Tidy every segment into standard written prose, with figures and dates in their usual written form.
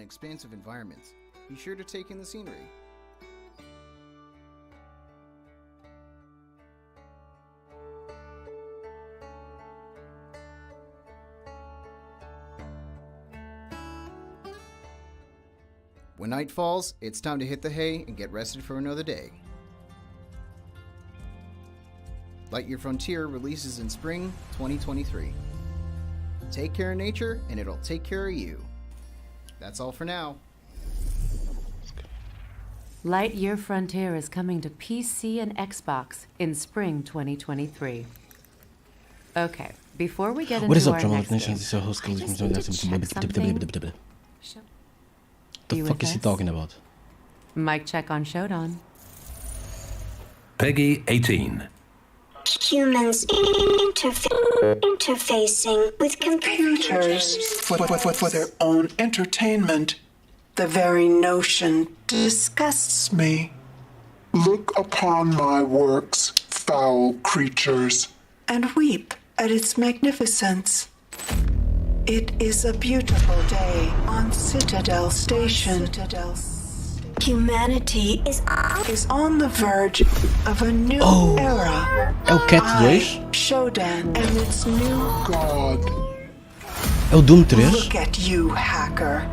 expansive environments. Be sure to take in the scenery. When night falls, it's time to hit the hay and get rested for another day. Lightyear Frontier releases in spring 2023. Take care of nature and it'll take care of you. That's all for now. Lightyear Frontier is coming to PC and Xbox in spring 2023. Okay, before we get What is into up, our Drama next Nation? game, This is your host, I just need to check something. The You fuck with is he us? talking about? Mic check on Shodan. Peggy 18. Humans interfacing with computers for their own entertainment. The very notion disgusts me. Look upon my works, foul creatures. And weep at its magnificence. It is a beautiful day on Citadel Station. Humanity is On the verge of a new era. É o Cat 2? Shodan and its new God, É o Doom 3? Look at you, hacker.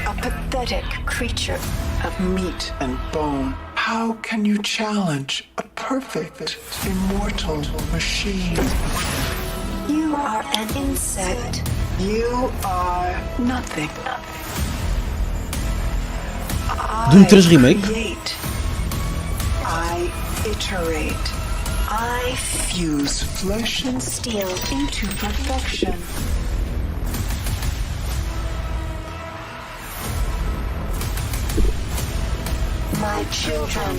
A pathetic creature of meat and bone. How can you challenge a perfect, immortal machine? you are an insect. You are nothing. Doom 3 Remake? Create. I iterate. I fuse flesh and Steel. into perfection. My children.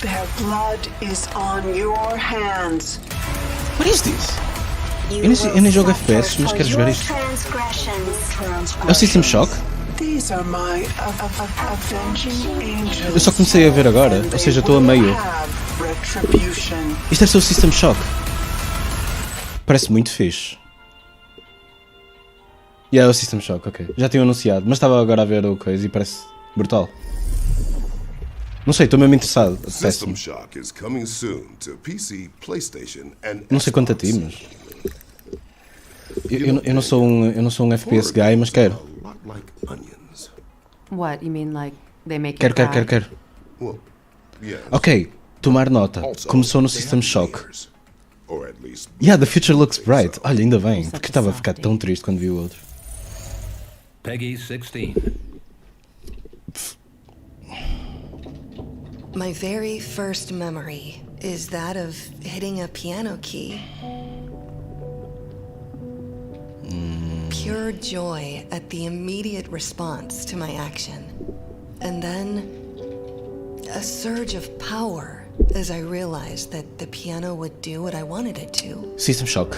Their blood is on your hands. What is this? You Eu nem will jogo suffer FPS, mas for quero jogar your isto. transgressions. É o System Shock? These are my avenging angels. Eu só comecei a ver agora, ou seja, estou a meio. Have retribution. Isto deve ser o System Shock. Parece muito fixe. É o System Shock, ok. Já tinham anunciado, mas estava agora a ver o coisa e parece brutal. Não sei, estou mesmo interessado. System Apetece-me. Shock is coming soon to PC, PlayStation, and Não sei quanto a ti, mas. Eu não sou um FPS guy, mas quero. A lot like onions. What, you mean like they make you Quero. cry? Well, yes. Ok, tomar nota. Also, Começou no they System have Shock. layers, or at least Yeah, the future looks bright. so. Olha, ainda bem, Such porque a estava a ficar softie. tão triste quando vi o outro. Peggy 16. My very first memory is that of hitting a piano key. Pure joy at the immediate response to my action. And then a surge of power as I realized that the piano would do what I wanted it to. System Shock.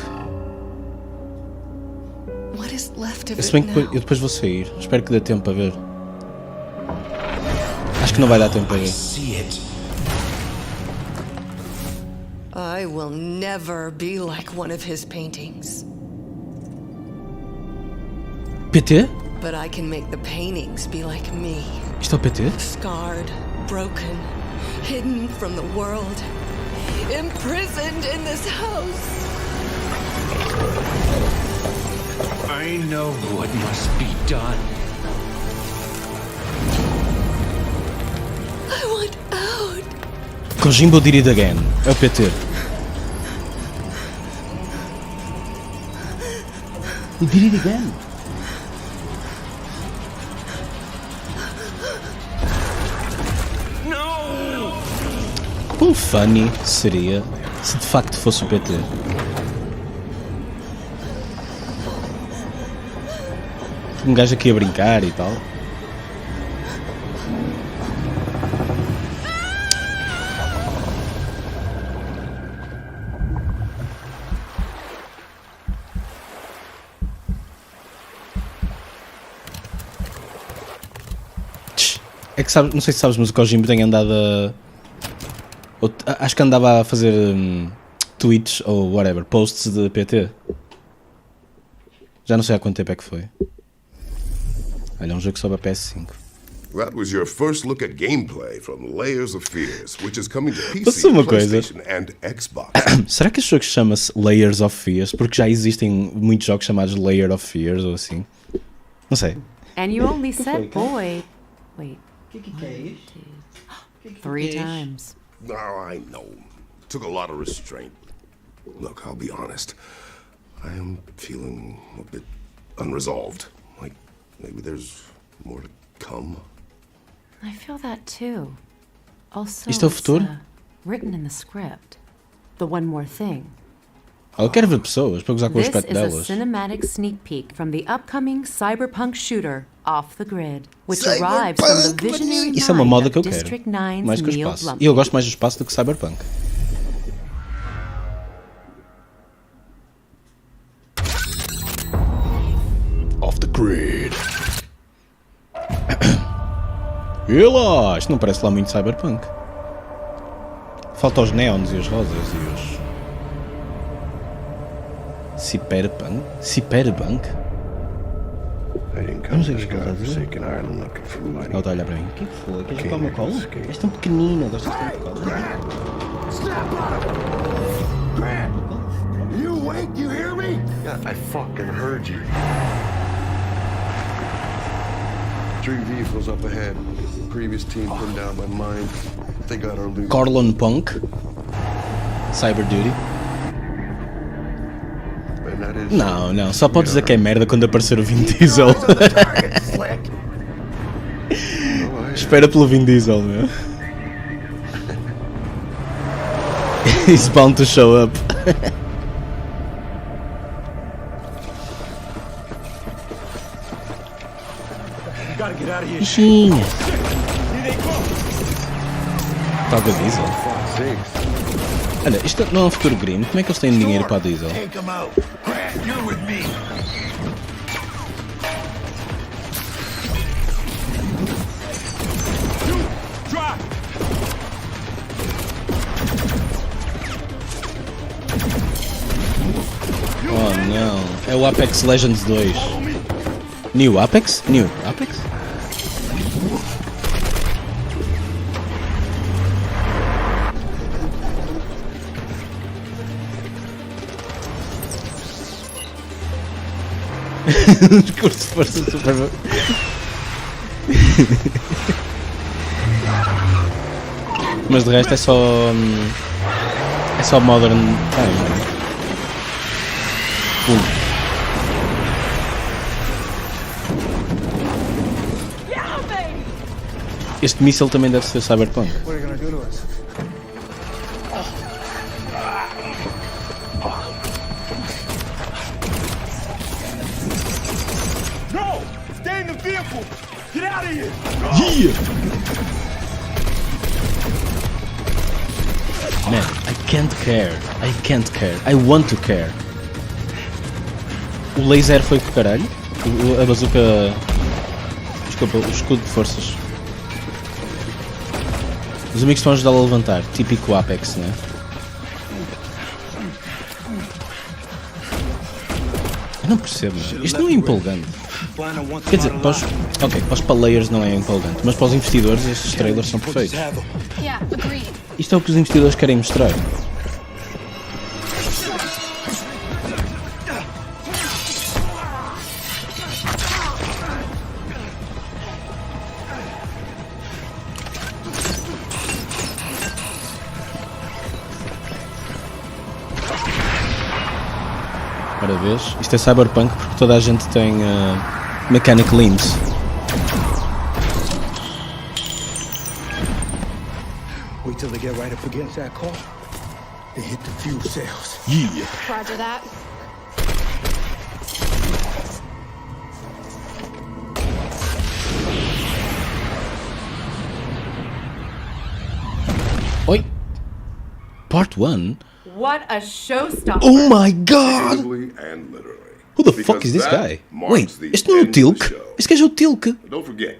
What is left of Se it bem que now? eu depois vou sair. Espero que dê tempo a ver. Acho que não vai dar tempo a ver. See it. I will never be like one of his paintings. PT? But I can make the paintings be like me. Isto é o PT? Scarred, broken, hidden from the world, imprisoned in this house. I know what must be done. I want out. Kojimbo did it again. É o PT. He did it again. Quão funny seria se de facto fosse o PT? Um gajo aqui a brincar e tal. É que sabes, não sei se sabes, mas o Kojimbo tem andado acho que andava a fazer tweets ou whatever, posts de PT. Já não sei há quanto tempo é que foi. Olha, é um jogo que sobe a PS5. That was your first look at gameplay from Layers of Fears, which is coming to Posso PC, dizer uma coisa? PlayStation and Xbox. Será que este jogo chama-se Layers of Fears? Porque já existem muitos jogos chamados Layer of Fears ou assim. Não sei. And you only said boy. Wait. 3 times. No, I know. Took a lot of restraint. Look, I'll be honest. I am feeling a bit unresolved. Like, maybe there's more to come. I feel that too. Also, Isto é o futuro? written in the script. The one more thing. Eu quero ver pessoas para gozar com o This aspecto is a delas. cinematic sneak peek from the upcoming cyberpunk shooter Off the Grid, which arrives from the visionary Isso é uma mind moda of que eu quero. District 9's Mais que o Neil espaço. Blomkamp. E eu gosto mais do espaço do que Cyberpunk. Off the Grid. E lá, isto não parece lá muito Cyberpunk. Falta os neons e as rosas e os... Cyberpunk? Cyberpunk? Eu não sei o que é que ele está a dizer. Ela está a olhar para mim. O que foi? Queres jogar o meu colo? És tão pequenina, gostas tanto de colo. You wait, you hear me? Yeah, I fucking heard you. 3 vehicles up ahead. Previous team pinned down by mine. They got our loot. Corlon Punk. Cyber Duty. And that is... Não, não, só podes dizer que é merda quando aparecer o Vin Diesel. Espera pelo Vin Diesel, meu. He's bound to show up. Gotta get out of here. Bichinha. Toca Diesel. Olha, isto não é um futuro gringo. Como é que eles têm dinheiro para a Diesel? Take him out. Grant, you're with me. Drop. Oh não, é o Apex Legends 2. New Apex? New Apex? Discurso de força super. Mas de resto é só. É só Modern Times. Este míssil também deve ser Cyberpunk. What are you gonna do to us? No! Stay in the vehicle! Get out of here! Yeah! Man, I can't care. I can't care. I want to care. O laser foi com o caralho? A bazuca... Desculpa, o escudo de forças. Os amigos estão a ajudá-lo a levantar. Típico Apex, não é? Eu não percebo. Isto não é empolgante. Quer dizer, para os, ok, para os players não é empolgante, mas para os investidores estes trailers são perfeitos. Isto é o que os investidores querem mostrar. Ora vez, isto é Cyberpunk porque toda a gente tem mechanic limbs. Wait till they get right up against that car. They hit the fuel cells. Yeah. Roger that. Oi! Part 1? What a showstopper! Oh my god! Figuratively and literally. Who the fuck is this guy? Wait, este não é o Tilk? Este gajo é o Tilk. Don't forget,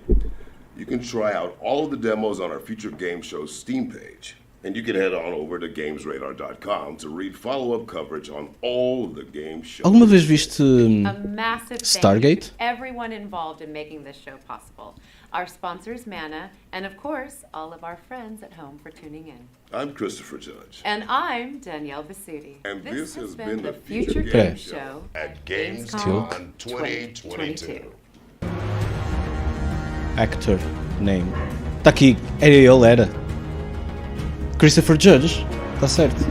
you can try out all of the demos on our future game show's Steam page. And you can head on over to GamesRadar.com to read follow-up coverage on all of the game shows. Alguma vez viste A massive Stargate? thank you to everyone involved in making this show possible. Our sponsors, Mana, and of course, all of our friends at home for tuning in. I'm Christopher Judge. And I'm Danielle Vasuti. And this has been been the the Future Future Game Game Show at Gamescom 2022. Actor name. Tá aqui, era ele, era. Christopher Judge, tá certo.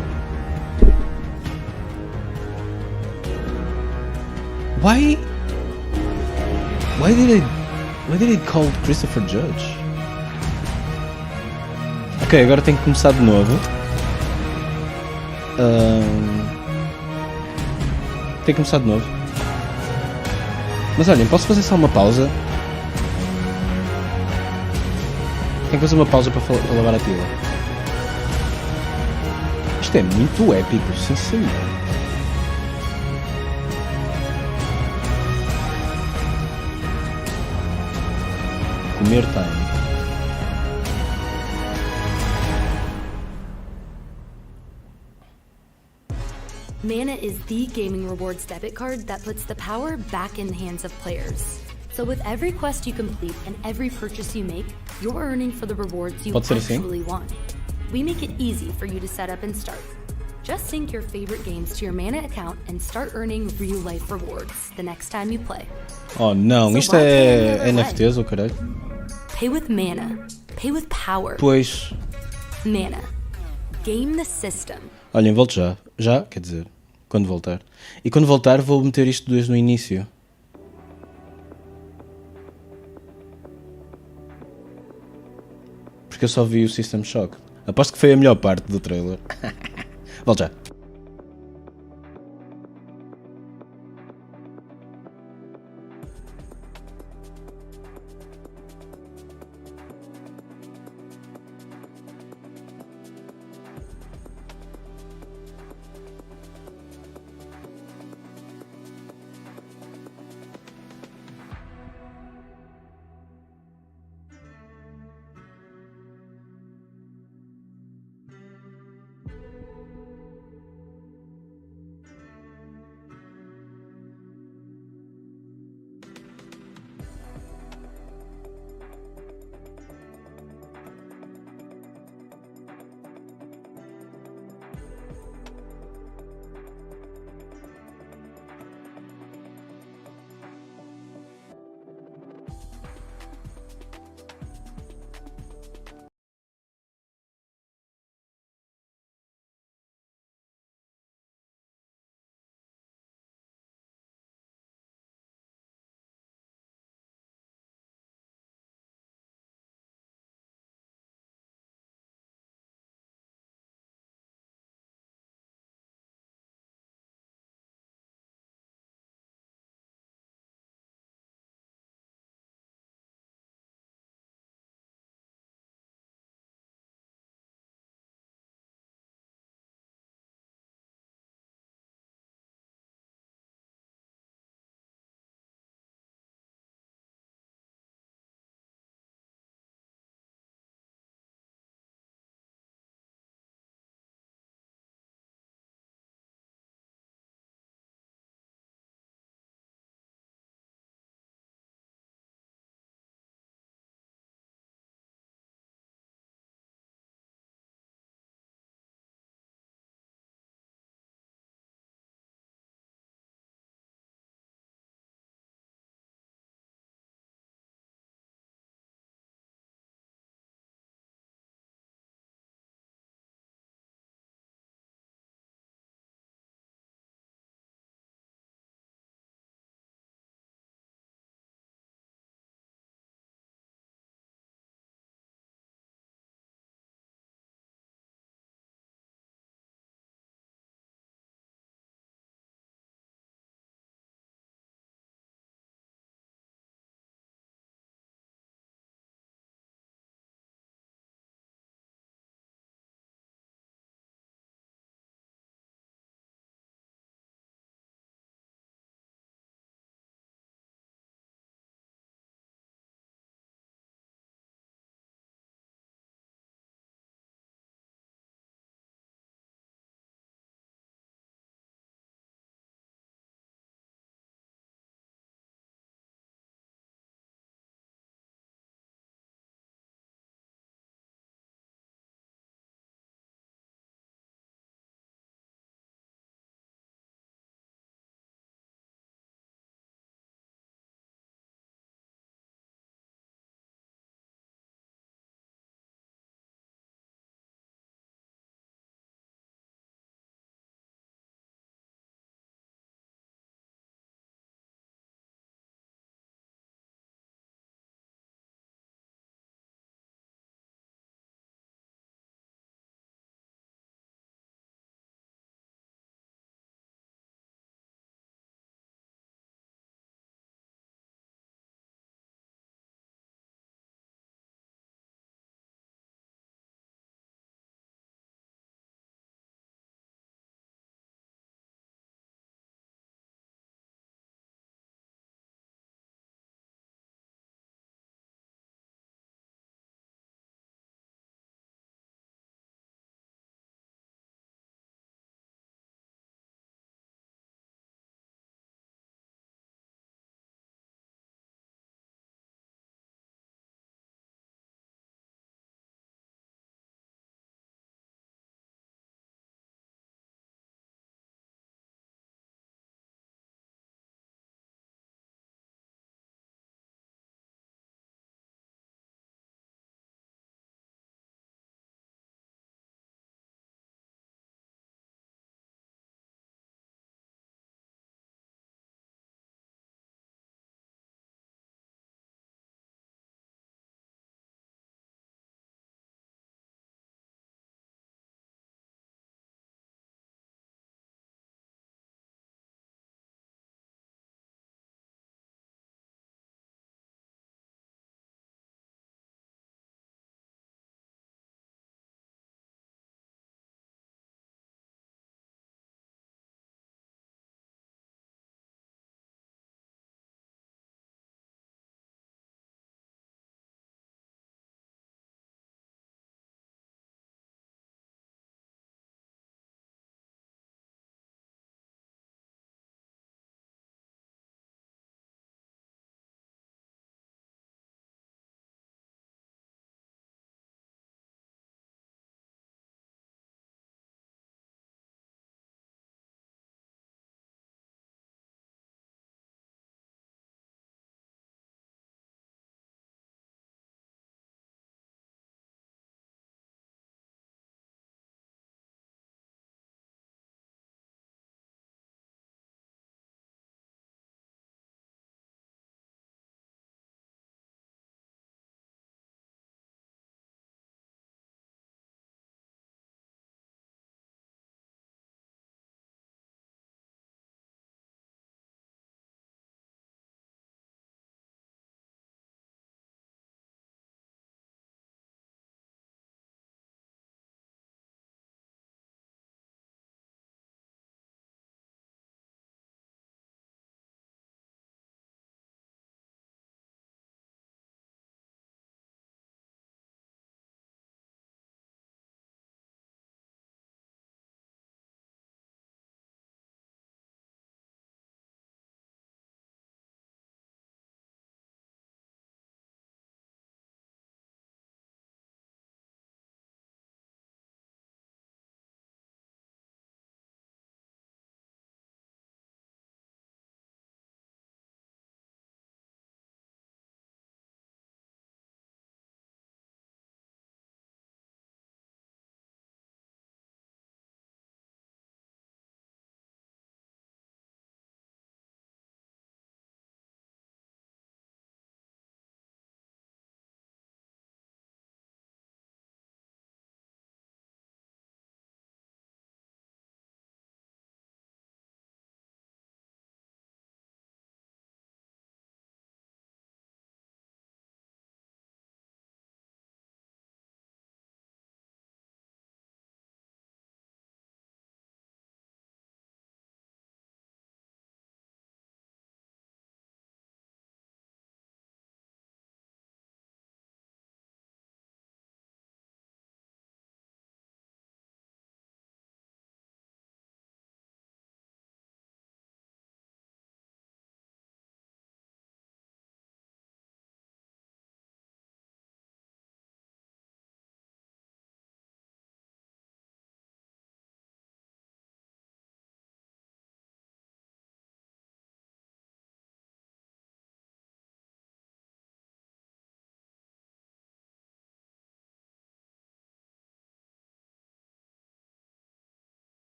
Why did it call Christopher Judge? Ok, agora tenho que começar de novo. Tenho que começar de novo. Mas olhem, posso fazer só uma pausa? Tenho que fazer uma pausa para lavar a pila. Isto é muito épico, sinceramente. Comer time. Mana is the gaming rewards debit card that puts the power back in the hands of players. So with every quest you complete and every purchase you make, you're earning for the rewards you actually want. We make it easy for you to set up and start. Just sync your favorite games to your Mana account and start earning real-life rewards the next time you play. Oh não, isto é NFTs ou caralho? Pay with Mana. Pay with power. Pois. Mana. Game the system. Olhem, volto já. Já, quer dizer, quando voltar. E quando voltar vou meter isto desde o início. Porque eu só vi o System Shock. Aposto que foi a melhor parte do trailer. Volto já.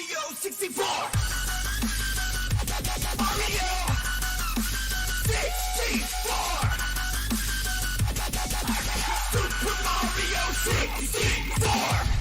Mario 64! Mario 64! Super Mario 64!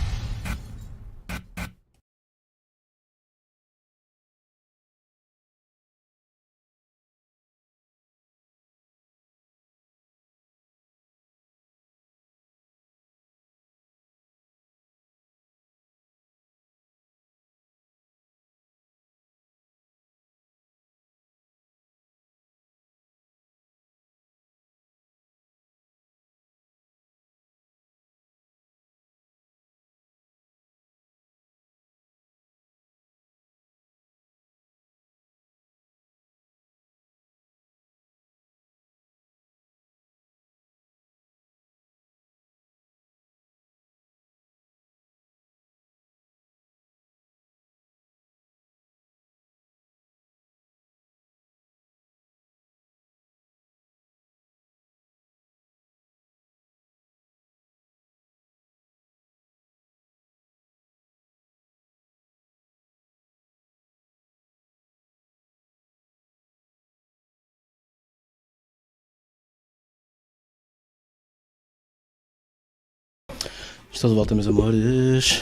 Estou de volta, meus amores.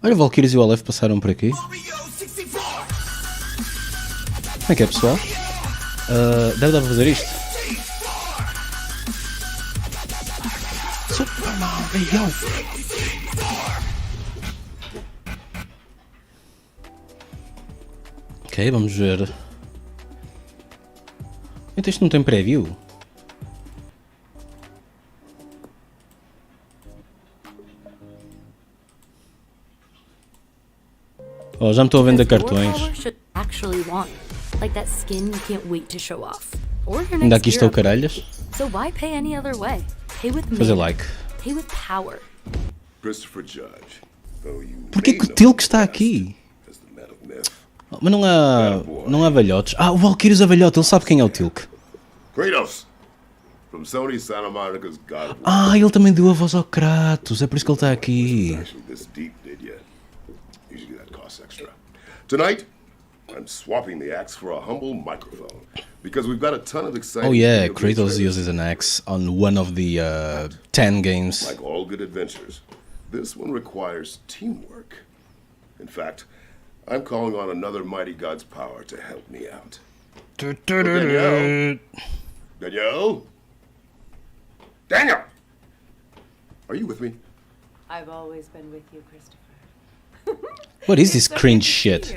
Olha, o Valkyries e o Aleph passaram por aqui. Como é que é, pessoal? Deve dar para fazer isto. Super Mario! Ok, vamos ver. Então isto não tem preview? Oh, já me estou a vender cartões. Ainda aqui está o caralhas. Fazer like. Porquê que o Tilk está aqui? Mas não há velhotes. Ah, o Valkyries é velhote, ele sabe quem é o Tilk. Kratos, from Sony Santa Monica's God of War. Ah, ele também deu a voz ao Kratos, é por isso que ele está aqui. Tonight, I'm swapping the axe for a humble microphone because we've got a ton of exciting. Oh yeah, Kratos uses an axe on one of the 10 games. Like all good adventures, this one requires teamwork. In fact, I'm calling on another mighty god's power to help me out. Danielle? Daniel! Are you with me? I've always been with you, Christopher. What is this cringe shit?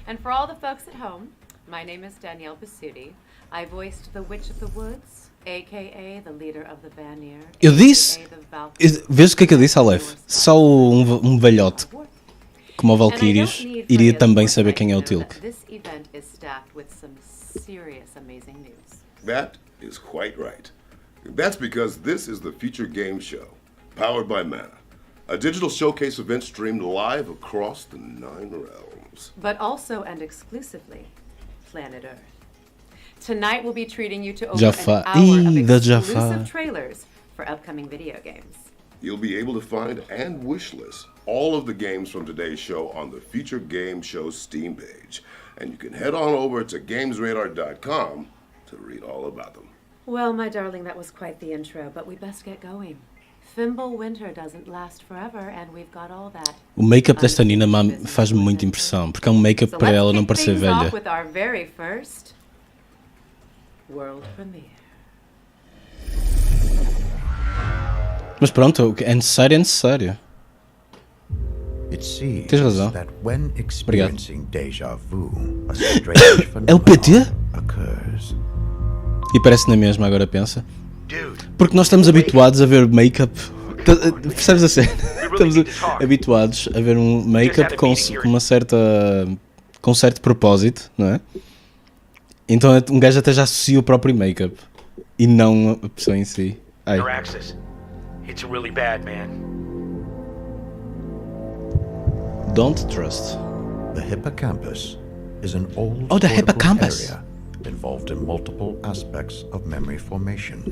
And for all the folks at home, my name is Danielle Basutti. I voiced the Witch of the Woods, aka the leader of the Vanir. Eu disse. Vês o que é que eu disse, Aleph? Só um velhote como o Valkyries iria também saber quem é o Tilk. This event is stacked with some serious, amazing news. That is quite right. That's because this is the Future Game Show, powered by Mana. A digital showcase event streamed live across the 9 realms. But also and exclusively, planet Earth. Tonight we'll be treating you to over Jaffa. an hour of Jaffa. exclusive trailers for upcoming video games. You'll be able to find and wishlist all of the games from today's show on the Future Game Show Steam page. And you can head on over to GamesRadar.com to read all about them. Well, my darling, that was quite the intro, but we best get going. Fimble Winter doesn't last forever, and we've got all that. O make-up desta Nina faz-me muita impressão, porque é um make-up para ela não parecer velha. With our very first world premiere. Mas pronto, é necessário, é necessário. Tens razão. Obrigado. É o PT? E parece na mesma, agora pensa. Porque nós estamos habituados a ver make-up. Percebes a cena? Estamos habituados a ver um make-up com uma certa. Com certo propósito, não é? Então um gajo até já associa o próprio make-up e não a pessoa em si. Ai. It's really bad, man. Don't trust. The hippocampus is an old the hippocampus area involved in multiple aspects of memory formation.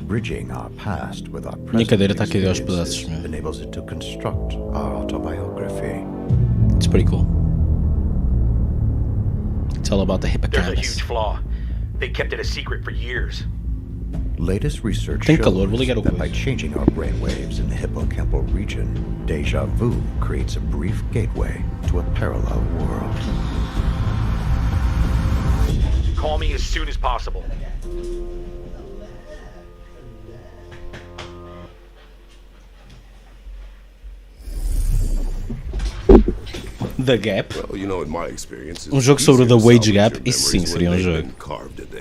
Bridging our past with our Minha present cadeira está a cair aos experiences pedaços, meu. enables it to construct our autobiography. It's pretty cool. It's all about the There's a hippocampus. huge flaw. They kept it a secret for years. Latest research Tem shows calor, vou ligar o that by coisa. changing our brainwaves in the hippocampal region, deja vu creates a brief gateway to a parallel world. Call me as soon as possible. The Gap? Well, you know, in my experience, Um jogo sobre o The Wage Gap? Isso sim seria um jogo.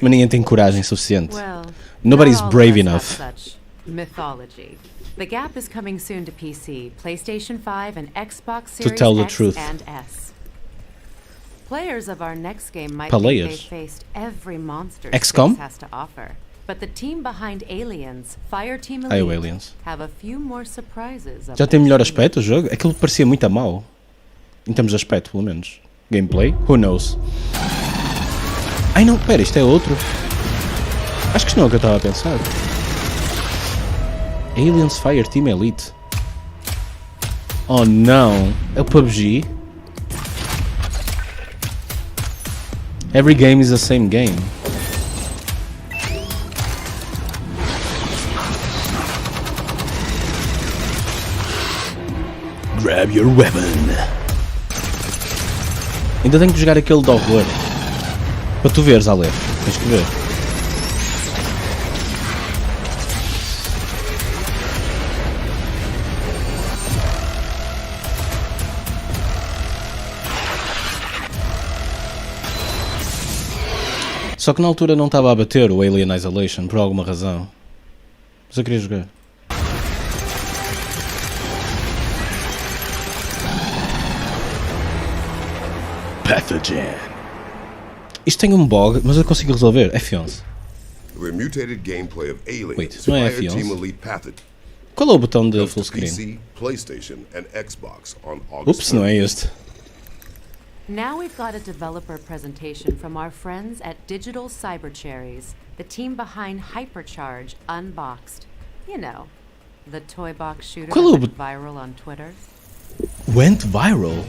Mas ninguém tem coragem suficiente. Well, Nobody's not all brave of us enough. have such mythology. The Gap is coming soon to PC, PlayStation 5, and Xbox Series tell the X truth. and S. Players of our next game might Players? think they faced every monster XCOM? space has to offer. But the team behind Aliens, Fireteam Ai, o Elite, Aliens. have a few more surprises. up Já tem their melhor sleeve. aspecto o jogo? Aquilo parecia muito a mau. Em termos de aspecto, pelo menos. Gameplay? Who knows? Ai não, pera, isto é outro. Acho que isto não é o que eu estava a pensar. Aliens Fireteam Elite. Oh não, é o PUBG. Every game is the same game. Grab your weapon. Ainda tenho que jogar aquele de horror. Para tu veres, Aleph. Tens que ver. Só que na altura não estava a bater o Alien Isolation por alguma razão. Mas eu queria jogar. Pathogen. Isto tem um bug, mas eu consigo resolver. F11. The mutated gameplay of Aliens, Wait, isso não é Fireteam F11? Elite Pathogen. Qual é o botão de Comes full to screen? PC, PlayStation, and Xbox on August Ups, não é este. Now we've got a developer presentation from our friends at Digital Cyber Cherries, the team behind Hypercharge Unboxed. You know, the toy box shooter Qual é o that bot- went viral on Twitter. Went viral?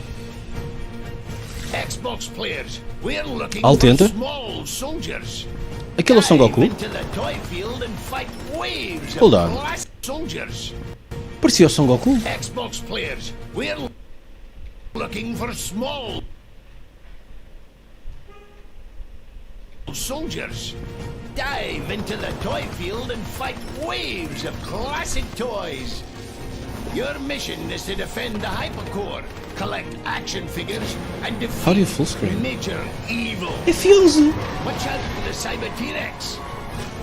Xbox players, we're looking Alt for enter? small soldiers. Aquele é o Son Goku? Dive into the toy field and fight waves Hold of on. class soldiers. Parecia o Son Goku. Xbox players, we're looking for small soldiers. Dive into the toy field and fight waves of classic toys. Your mission is to defend the Hypercore, collect action figures, and How do you defeat full screen? major evil. F11. Watch out for the Cyber T-Rex,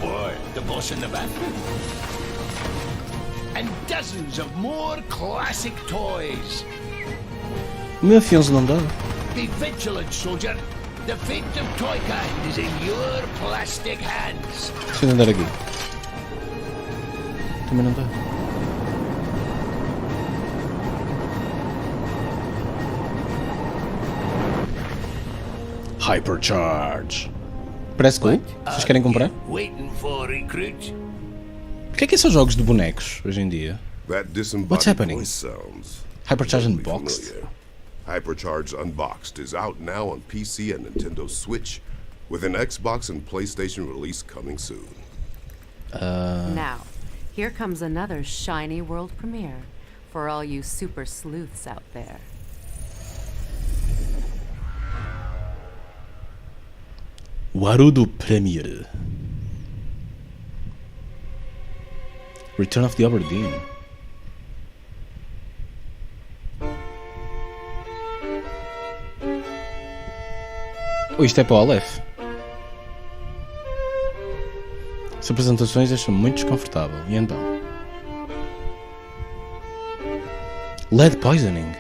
or the boss in the bathroom. And dozens of more classic toys. O meu F11 não dá. Be vigilant, soldier. The fate of Toykind is in your plastic hands. Deixa eu andar aqui. Também não dá. Hypercharge. Parece cool. Vocês querem comprar? Waiting for recruit. Porquê que são jogos de bonecos hoje em dia? That What's disembodied happening? voice sounds Hypercharge vaguely Unboxed? familiar. Hypercharge Unboxed is out now on PC and Nintendo Switch, with an Xbox and PlayStation release coming soon. Now, here comes another shiny world premiere for all you super sleuths out there. Warudo Premiere. Return of the Aberdeen. Oh, isto é para o Aleph. As apresentações deixam-me muito desconfortável. E então? Lead poisoning.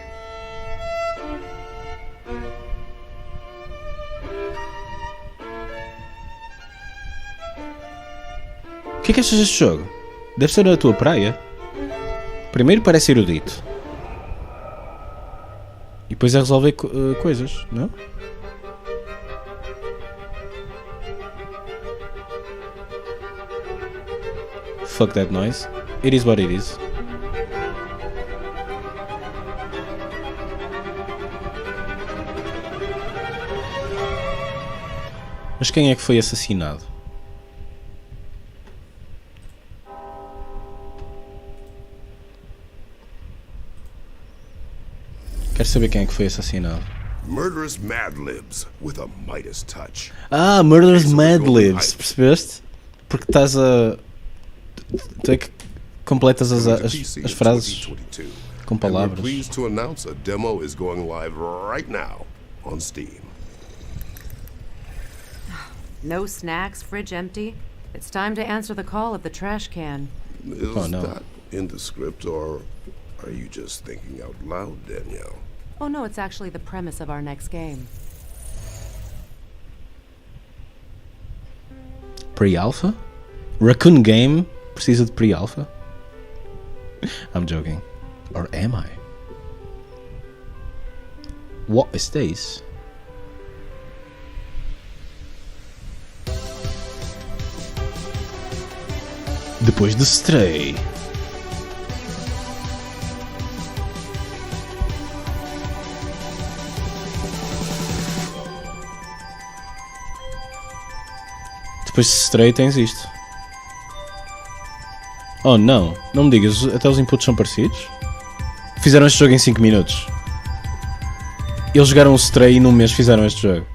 O que é que achas deste jogo? Deve ser a tua praia. Primeiro parece erudito. E depois é resolver coisas, não? Fuck that noise. It is what it is. Mas quem é que foi assassinado? Quero saber quem é que foi assassinado. Murderous Mad Libs with a Midas touch. Ah, Murderous Mad Libs, percebeste? Porque estás a... Tu é que completas as frases com palavras. We're pleased to announce a demo is going live right now on Steam. No snacks, fridge empty. It's time to answer the call of the trash can. Is that in the script, or are you just thinking out loud, Danielle? Oh no, it's actually the premise of our next game. Pre-alpha? Raccoon Game precisa de pre-alpha? I'm joking. Or am I? What is this? Depois de Stray. Depois de Stray tens isto. Oh não, não me digas, até os inputs são parecidos? Fizeram este jogo em 5 minutos. Eles jogaram o Stray e num mês fizeram este jogo.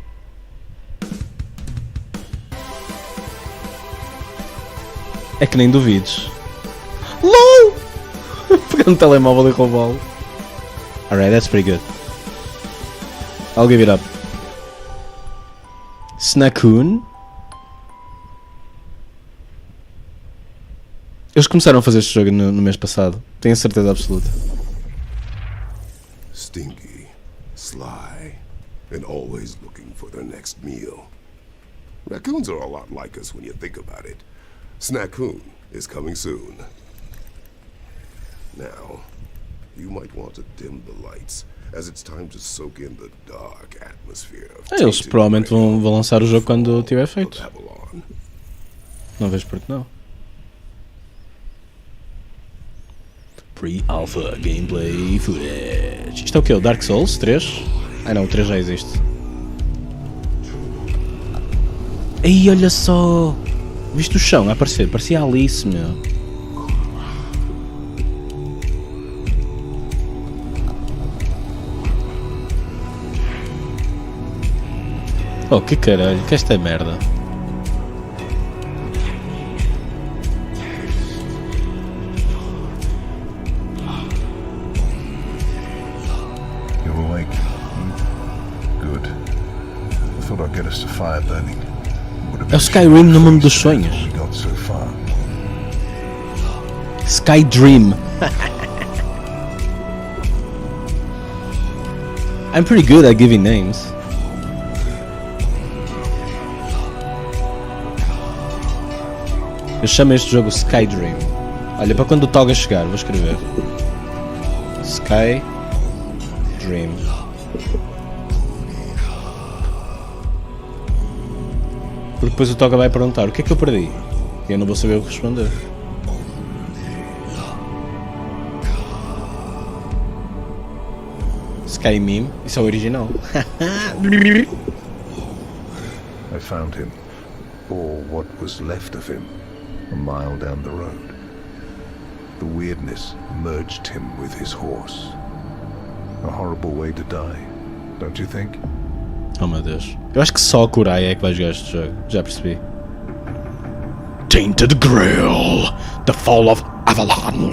É que nem duvides. LOL! Pegando um telemóvel e roubá-lo. Alright, that's pretty good. I'll give it up. Snackoon. Eles começaram a fazer este jogo no mês passado. Tenho a certeza absoluta. Stinky, sly, and always looking for their next meal. Raccoons are a lot like us when you think about it. Snackoon is coming soon. Now, you might want to dim the lights, as it's time to soak in the dark atmosphere of Eles provavelmente vão lançar o jogo quando tiver feito. Não vejo porque não. Pre-alpha gameplay footage. Isto é o quê? O Dark Souls 3? Ah não, o 3 já existe. Ei, olha só! Viste o chão a aparecer? Parecia Alice, meu. Oh, que caralho, que esta merda. You're awake. Good. I thought I'd get us to fire burning. É o Skyrim no mundo dos sonhos. Skydream. I'm pretty good at giving names. Eu chamo este jogo Skydream. Olha, para quando o Toga chegar, vou escrever Skydream. Porque depois o Toga vai perguntar o que é que eu perdi e eu não vou saber o que responder. Sky Meme, isso é o original. I found him, or what was left of him, a mile down the road. The weirdness merged him with his horse. A horrible way to die, don't you think? Oh meu Deus. Eu acho que só a Kurai é que vai jogar este jogo. Já percebi. Tainted Grail. The Fall of Avalon.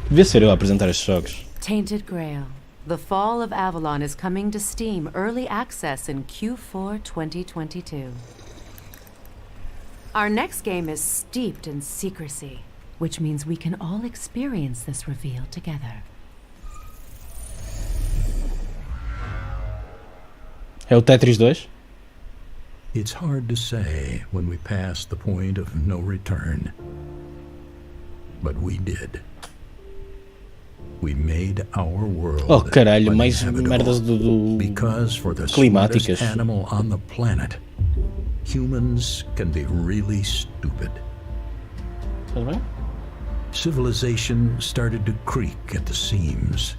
Devia ser eu a apresentar estes jogos. Tainted Grail. The Fall of Avalon is coming to Steam Early Access in Q4 2022. Our next game is steeped in secrecy, which means we can all experience this reveal together. É o Tetris 2? It's hard to say when we pass the point of no return. But we did. We made our world. Oh caralho, mais merdas do because for the climáticas. smartest animal on the planet, humans can be really stupid. Civilization started to creak at the seams.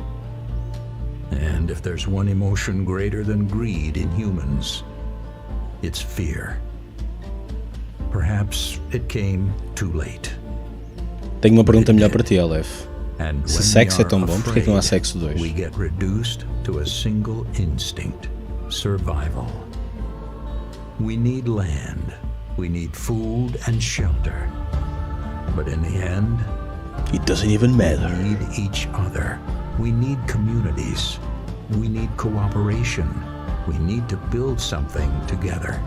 And if there's one emotion greater than greed in humans, it's fear. Perhaps it came too late. Tenho uma pergunta melhor para ti, Aleph. Se sexo é tão bom, por que não há sexo 2? We get reduced to a single instinct: survival. We need land, we need food and shelter. But in the end, it doesn't even matter. We need each other. We need communities. We need cooperation. We need to build something together.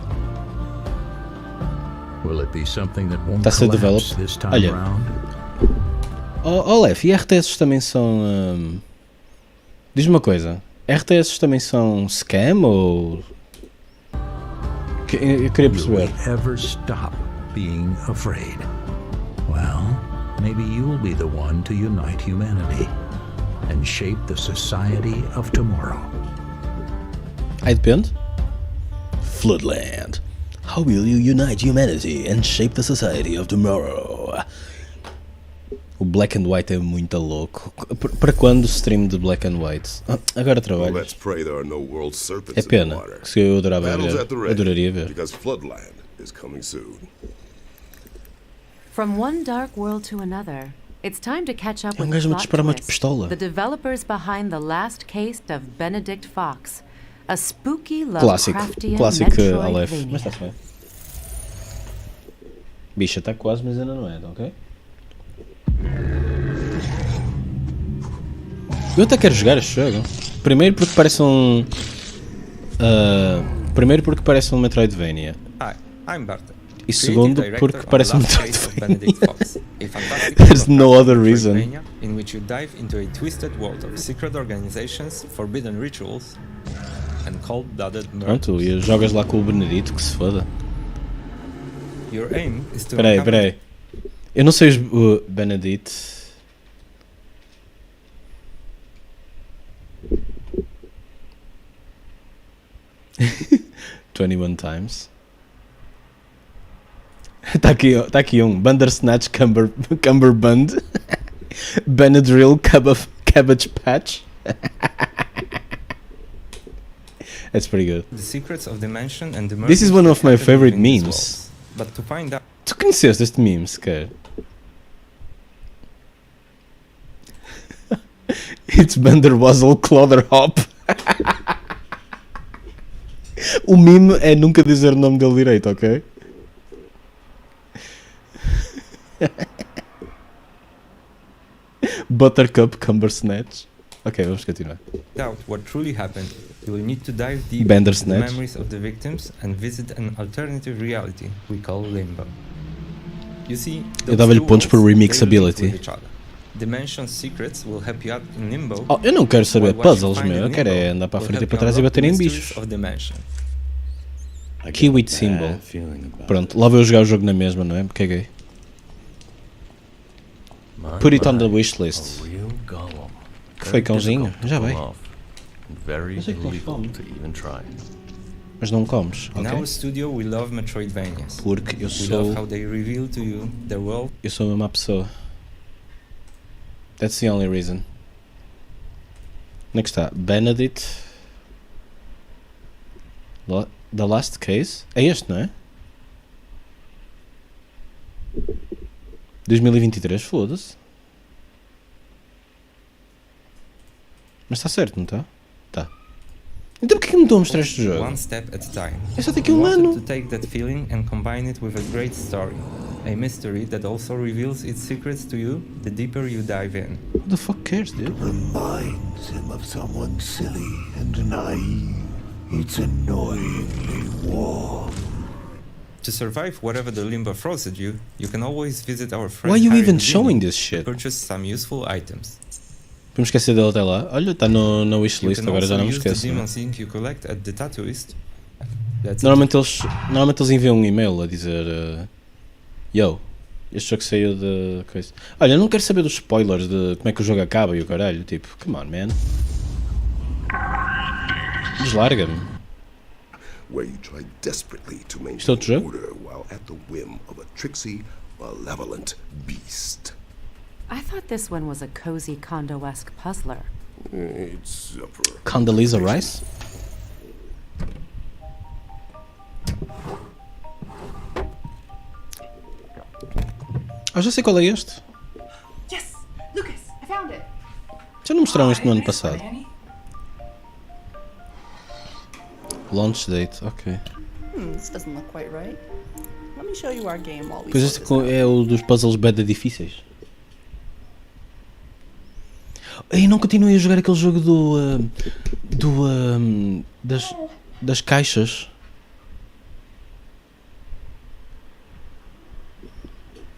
Will it be something that won't collapse this time around? Aleph, e RTS também são... Diz-me uma coisa. RTS também são scam ou... Eu queria perceber. Will we ever stop being afraid? Well, maybe you'll be the one to unite humanity and shape the society of tomorrow. Aí depende. Floodland. How will you unite humanity and shape the society of tomorrow? O Black and White é muito louco. Para quando o stream de Black and White? Agora trabalho. É pena, que eu adoraria ver. From one dark world to another, it's time to catch up with the developers behind the last case of Benedict Fox, a spooky Lovecraftian Metroidvania. Mas está-se bem. Bicha, está quase, mas ainda não é, ok? Eu até quero jogar este jogo. Primeiro porque parece um... Metroidvania. Hi, I'm Bartek. E segundo porque parece um Metroidvania. There's no other reason. In which you dive into a twisted world of secret organizations, forbidden rituals and cold-blooded murders. Pronto, e jogas lá com o Benedito, que se foda. Your aim is to... Peraí. Eu não sei o Benedict. "21 times." Tá aqui um Bandersnatch Cumberbund. Benadryl Cabbage Patch. That's pretty good. The secrets of dimension and the This is one of my favorite memes. But to find out... Tu conheceste este meme, sequer? It's Banderwazzle Clotherhop. O meme é nunca dizer o nome dele direito, ok? Buttercup Cumbersnatch. Ok, vamos continuar. Out what truly happened, you will need to dive deep into the memories of the victims and visit an alternative reality we call Limbo. You see, eu dava-lhe pontos por remixability. Dimension secrets will help you out in Limbo. Oh, eu não quero saber puzzles, meu. Eu quero é andar para a frente e para trás e bater em bichos. Kiwi symbol. Pronto, lá vou eu jogar o jogo na mesma, não é? Caguei. Put it on the wishlist. Que foi, cãozinho? Já vai. Mas é que não comes. Mas não comes, ok? In our studio we love Metroidvanias. Porque eu sou... We love how they reveal to you their world. Eu sou uma má pessoa. That's the only reason. Onde é que está? Benedict. The Last Case? É este, não é? 2023, foda-se. Mas está certo, não está? Tá. Então porquê que me estão a mostrar este jogo? One step at a time. É só daqui a um ano. To take that feeling and combine it with a great story. A mystery that also reveals its secrets to you the deeper you dive in. Who the fuck cares, dude? Reminds him of someone silly and naive. It's annoyingly warm. To survive whatever the Limbo throws at you, you can always visit our friend. Why are you Harry even Houdini showing this shit? to purchase some useful items. Vamos esquecer dele até lá. Olha, está no wishlist, agora já não me esqueço. Normalmente eles enviam um e-mail a dizer Yo, este jogo saiu de coisa. Olha, eu não quero saber dos spoilers de como é que o jogo acaba e o caralho. Tipo, come on, man. Deslarga-me. where you try desperately to Isto é outro maintain jogo? order while at the whim of a tricksy, malevolent beast. I thought this one was a cozy Kondo-esque puzzler. It's up for Condoleezza Rice? Já sei qual é este. Yes, Lucas, I found it. Já não mostraram isto no ano passado. Launch date, ok. This doesn't look quite right. Let me show you our game while we Pois sort este this out. é o dos puzzles beta difíceis. Ei, não continuei a jogar aquele jogo das caixas.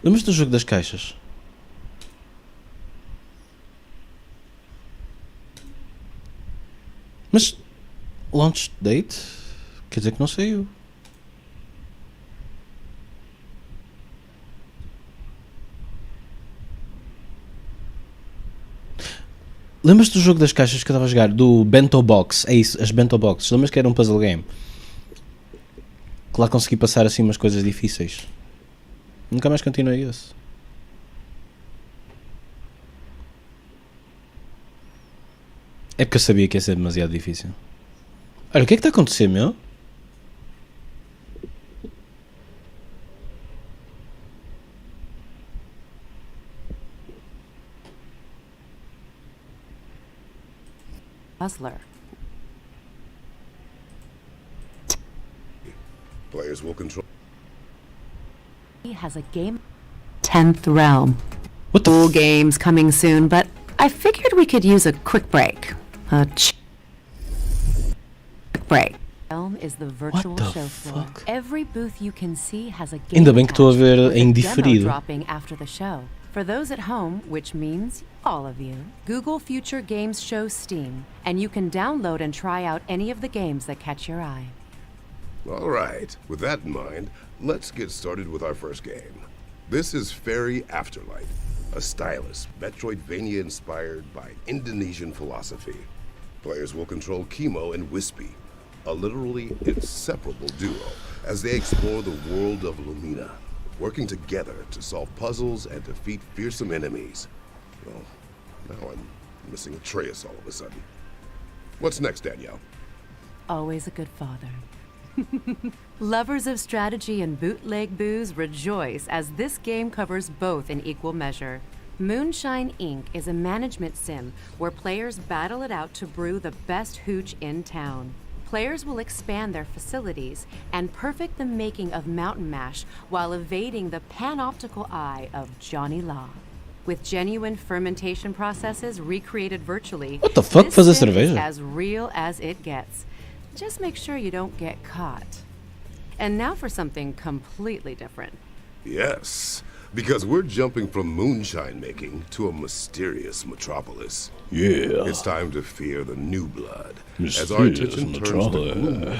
Lembras do jogo das caixas? Mas launch date? Quer dizer que não saiu. Lembras do jogo das caixas que eu estava a jogar? Do Bento Box? É isso, as Bento Boxes. Lembras que era um puzzle game? Que lá consegui passar assim umas coisas difíceis. Nunca mais continuei esse. É porque eu sabia que ia ser demasiado difícil. Olha, o que é que está a acontecer, meu? Puzzler. Players will control. He has a game. 10th Realm. What the Full games coming soon, but I figured we could use a quick break. Quick break. Realm is the virtual show floor. Every booth you can see has a game Ainda bem que estou a ver with a em demo diferido. dropping after the show. For those at home, which means all of you, Google Future Games Show Steam, and you can download and try out any of the games that catch your eye. All right, with that in mind, let's get started with our first game. This is Fairy Afterlife, a stylus Metroidvania inspired by Indonesian philosophy. Players will control Chemo and Wispy, a literally inseparable duo, as they explore the world of Lumina, working together to solve puzzles and defeat fearsome enemies. Well, now I'm missing Atreus all of a sudden. What's next, Danielle? Always a good father. Lovers of strategy and bootleg booze rejoice as this game covers both in equal measure. Moonshine Inc. is a management sim where players battle it out to brew the best hooch in town. Players will expand their facilities and perfect the making of Mountain Mash while evading the panoptical eye of Johnny Law. With genuine fermentation processes recreated virtually, What the fuck? this Fazer sim is cerveja? as real as it gets. Just make sure you don't get caught. And now for something completely different. Yes, because we're jumping from moonshine making to a mysterious metropolis. Yeah. It's time to fear the new blood as our attention turns to Gloom,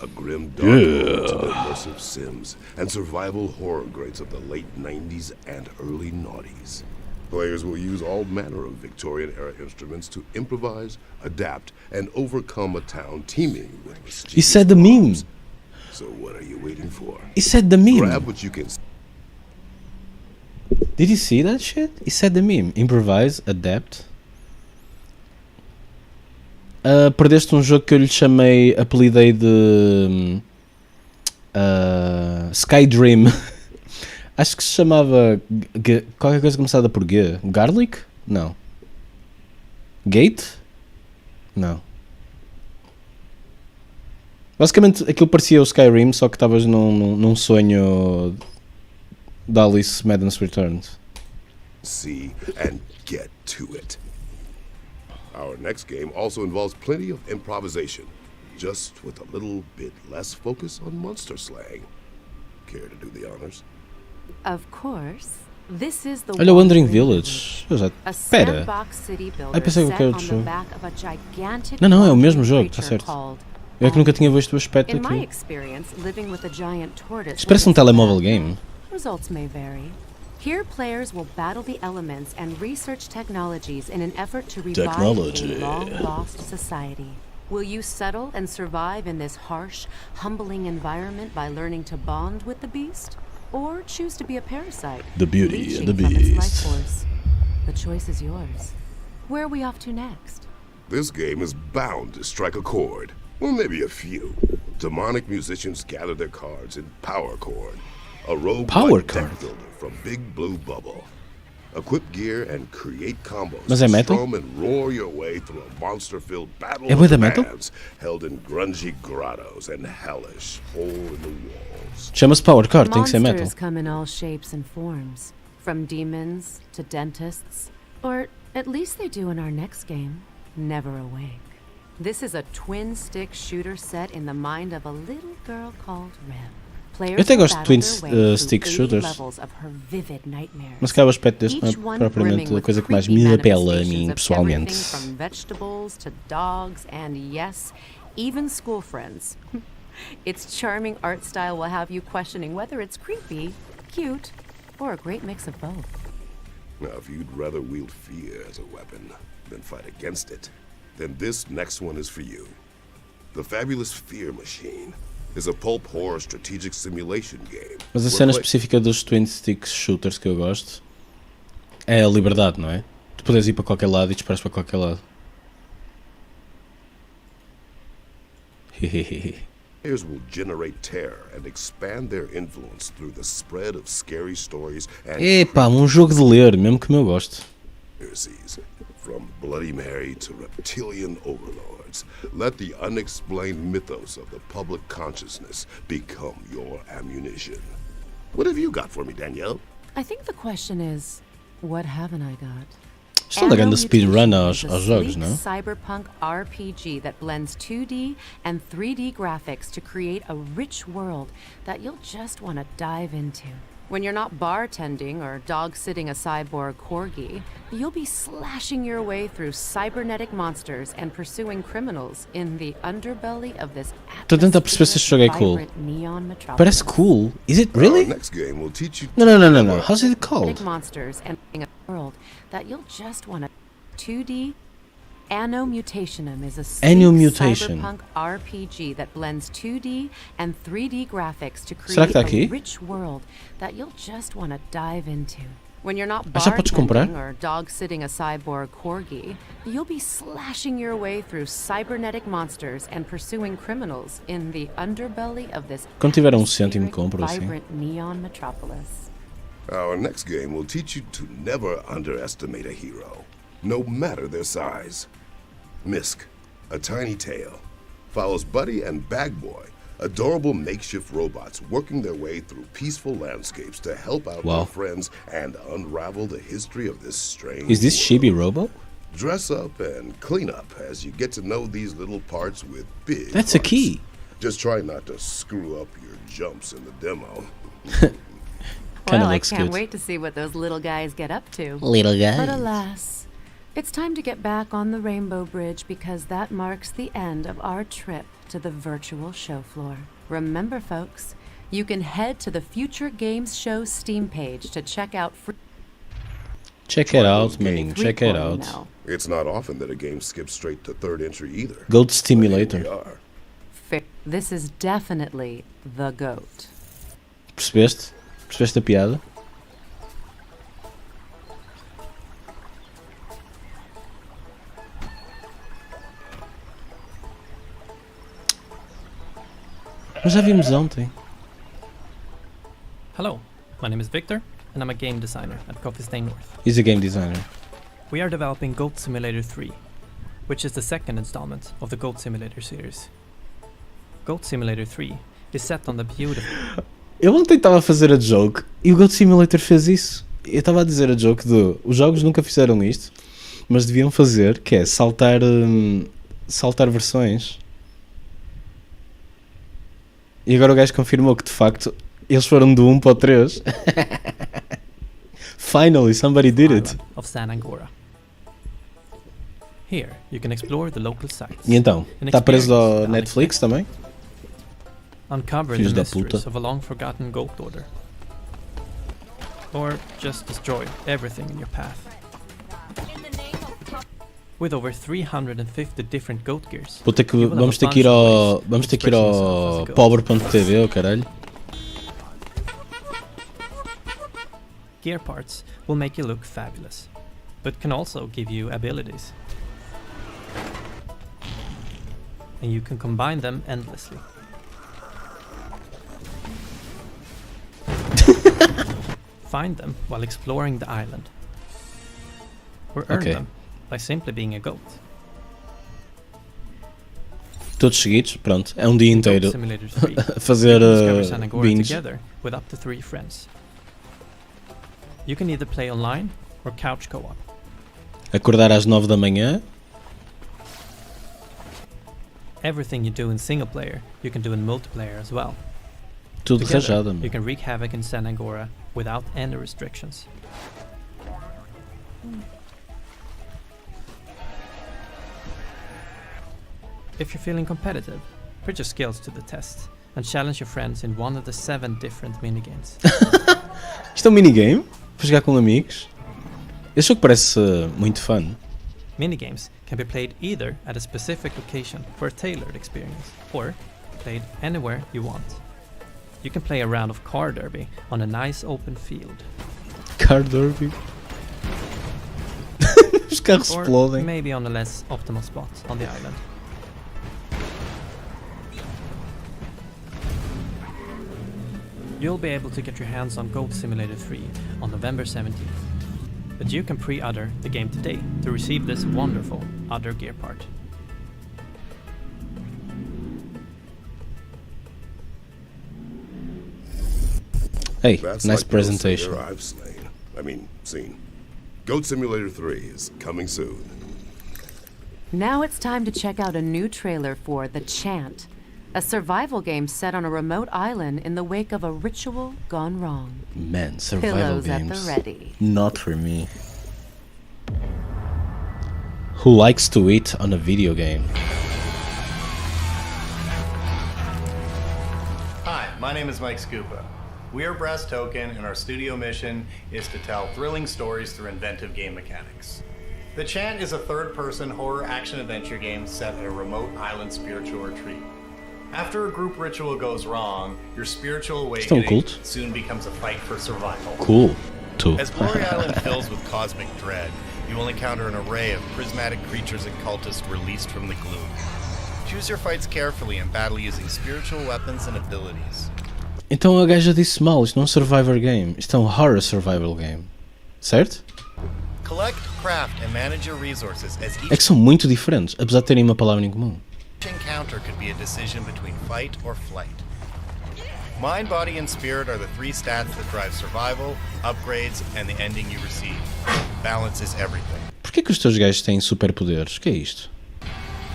a grim dark ode to the immersive sims and survival horror greats of the late 90s and early noughties. Players will use all manner of Victorian-era instruments to improvise, adapt, and overcome a town teeming with mischievous He said the meme. So what are you waiting for? He said the meme. Grab what you can. Did you see that shit? He said the meme. Improvise, adapt. Perdeste um jogo que eu lhe chamei, apelidei de Skydream. Acho que se chamava qualquer coisa começada por G. Garlic? Não. Gate? Não. Basicamente aquilo parecia o Skyrim, só que estavas num sonho da Alice Madness Returns. See and get to it. Our next game also involves plenty of improvisation, just with a little bit less focus on monster slaying. Care to do the honors? Of course. This is the Olha, Wandering Village. a Espera. sandbox city builder Ai, pensei que set era on outro the jogo. back of a gigantic Não, é o mesmo jogo, creature está certo. called Eu é que nunca tinha visto o aspecto In my daquilo. experience, living with a giant tortoise Isto parece um telemóvel game. Results may vary. Here, players will battle the elements and research technologies in an effort to revive Technology. a long-lost society. Will you settle and survive in this harsh, humbling environment by learning to bond with the beast? Or choose to be a parasite? The beauty leeching of the from its life beast. force? The choice is yours. Where are we off to next? This game is bound to strike a chord. Well, maybe a few. Demonic musicians gather their cards in Power Chord, a rogue deck builder from Big Blue Bubble. Equip gear and create combos Mas to é metal? strum and roar your way through a monster-filled battle É of bué da metal? bands held in grungy grottos and hellish hole-in-the-walls. Chama-se Power Chord, tem que ser metal. Monsters come in all shapes and forms, from demons to dentists, or at least they do in our next game, Never Awake. This is a twin-stick shooter set in the mind of a little girl called Rem. Eu até gosto de twin-stick shooters, mas se calhar o aspecto deste não é propriamente a coisa que mais me apela a mim pessoalmente. From vegetables to dogs and yes, even school friends. Its charming art style will have you questioning whether it's creepy, cute, or a great mix of both. Now, if you'd rather wield fear as a weapon than fight against it, then this next one is for you. The Fabulous Fear Machine is a pulp horror strategic simulation game. Mas a cena específica dos twin stick shooters que eu gosto é a liberdade, não é? Tu podes ir para qualquer lado e disparas para qualquer lado. Players will generate terror and expand their influence through the spread of scary stories and Epá, jogo de ler, mesmo que eu gosto. From Bloody Mary to reptilian overlords, let the unexplained mythos of the public consciousness become your ammunition. What have you got for me, Danielle? I think the question is, what haven't I got? Estou da grande speedrun aos jogos, não? Cyberpunk RPG that blends 2D and 3D graphics to create a rich world that you'll just want to dive into. When you're not bartending or dog-sitting a cyborg corgi, you'll be slashing your way through cybernetic monsters and pursuing criminals in the underbelly of this Estou a tentar perceber se este jogo é cool. Parece cool. Is it really? No. How's it called? Monsters and a world that you'll just want to 2D. Anno Mutationum is a cyberpunk RPG that blends 2D and 3D graphics to create a rich world that you'll just want to dive into. When you're not bartending or dog-sitting a cyborg corgi, you'll be slashing your way through cybernetic monsters and pursuing criminals in the underbelly of this vibrant neon metropolis. Our next game will teach you to never underestimate a hero, no matter their size. Misk, a tiny tail, follows Buddy and Bagboy, adorable makeshift robots working their way through peaceful landscapes to help out their friends and unravel the history of this strange Is this Chibi Robo? Dress up and clean up as you get to know these little parts with big That's a key. Just try not to screw up your jumps in the demo. Well, I can't wait to see what those little guys get up to. Little guys. But alas, it's time to get back on the Rainbow Bridge because that marks the end of our trip to the virtual show floor. Remember, folks, you can head to the Future Games Show Steam page to check out free. Check it out, meaning check it out. It's not often that a game skips straight to third entry either. Goat Stimulator. This is definitely the GOAT. Percebeste? Percebeste a piada? Mas já vimos ontem. Hello, my name is Victor, and I'm a game designer at Coffee Stain North. He's a game designer. We are developing Goat Simulator 3, which is the second installment of the Goat Simulator series. Goat Simulator 3 is set on the beautiful... Eu ontem estava a fazer a joke e o Goat Simulator fez isso. Eu estava a dizer a joke de... Os jogos nunca fizeram isto, mas deviam fazer, que é saltar versões. E agora o gajo confirmou que de facto eles foram do 1 para o 3. Finally, somebody did it. Of San Angora. Here you can explore the local sites. E então, está preso ao Netflix também? Uncover the mysteries of a long-forgotten goat order. Or just destroy everything in your path. With over 350 different goat gears. Vamos ter que ir ao power.tv, caralho. Gear parts will make you look fabulous, but can also give you abilities. And you can combine them endlessly. Find them while exploring the island. Or earn them by simply being a goat. Todos seguidos, pronto, é dia inteiro a fazer binge. Together with up to 3 friends. You can either play online or couch co-op. Acordar às 9 da manhã. Everything you do in single player, you can do in multiplayer as well. Tudo rajado, you can wreak havoc in Senangora without any restrictions. If you're feeling competitive, put your skills to the test and challenge your friends in one of the 7 different minigames. Isto é um minigame? Para jogar com amigos? Este jogo parece muito fun. Minigames can be played either at a specific location for a tailored experience, or played anywhere you want. You can play a round of car derby on a nice open field. Car derby? Os carros explodem. Or maybe on a less optimal spot on the island. You'll be able to get your hands on Goat Simulator 3 on November 17th. But you can pre-order the game today to receive this wonderful other gear part. Hey, That's nice like presentation. I've seen. Goat Simulator 3 is coming soon. Now it's time to check out a new trailer for The Chant, a survival game set on a remote island in the wake of a ritual gone wrong. Man, survival Pillows games. at the ready. Not for me. Who likes to eat on a video game? Hi, my name is Mike Scupa. We are Brass Token, and our studio mission is to tell thrilling stories through inventive game mechanics. The Chant is a third-person horror action-adventure game set at a remote island spiritual retreat. After a group ritual goes wrong, your spiritual awakening soon becomes a fight for survival. Cool. Too. As Glory Island fills with cosmic dread, you will encounter an array of prismatic creatures and cultists released from the gloom. Choose your fights carefully and battle using spiritual weapons and abilities. Então a gaja disse mal, isto não é um survivor game, isto é um horror survival game. Certo? Collect, craft, and manage your resources as each É que são muito diferentes, apesar de terem uma palavra em comum. encounter could be a decision between fight or flight. Mind, body, and spirit are the 3 stats that drive survival, upgrades, and the ending you receive. Balance is everything. Porquê que os teus gajos têm superpoderes? O que é isto?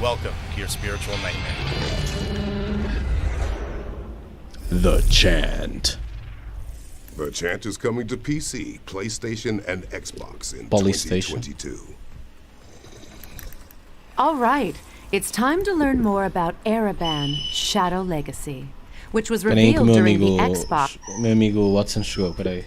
Welcome to your spiritual nightmare. The Chant. The Chant is coming to PC, PlayStation, and Xbox in PlayStation. 2022. All right, it's time to learn more about Ereban Shadow Legacy, which was Peraí que o revealed meu during amigo, the Xbox. meu amigo Watson chegou, peraí.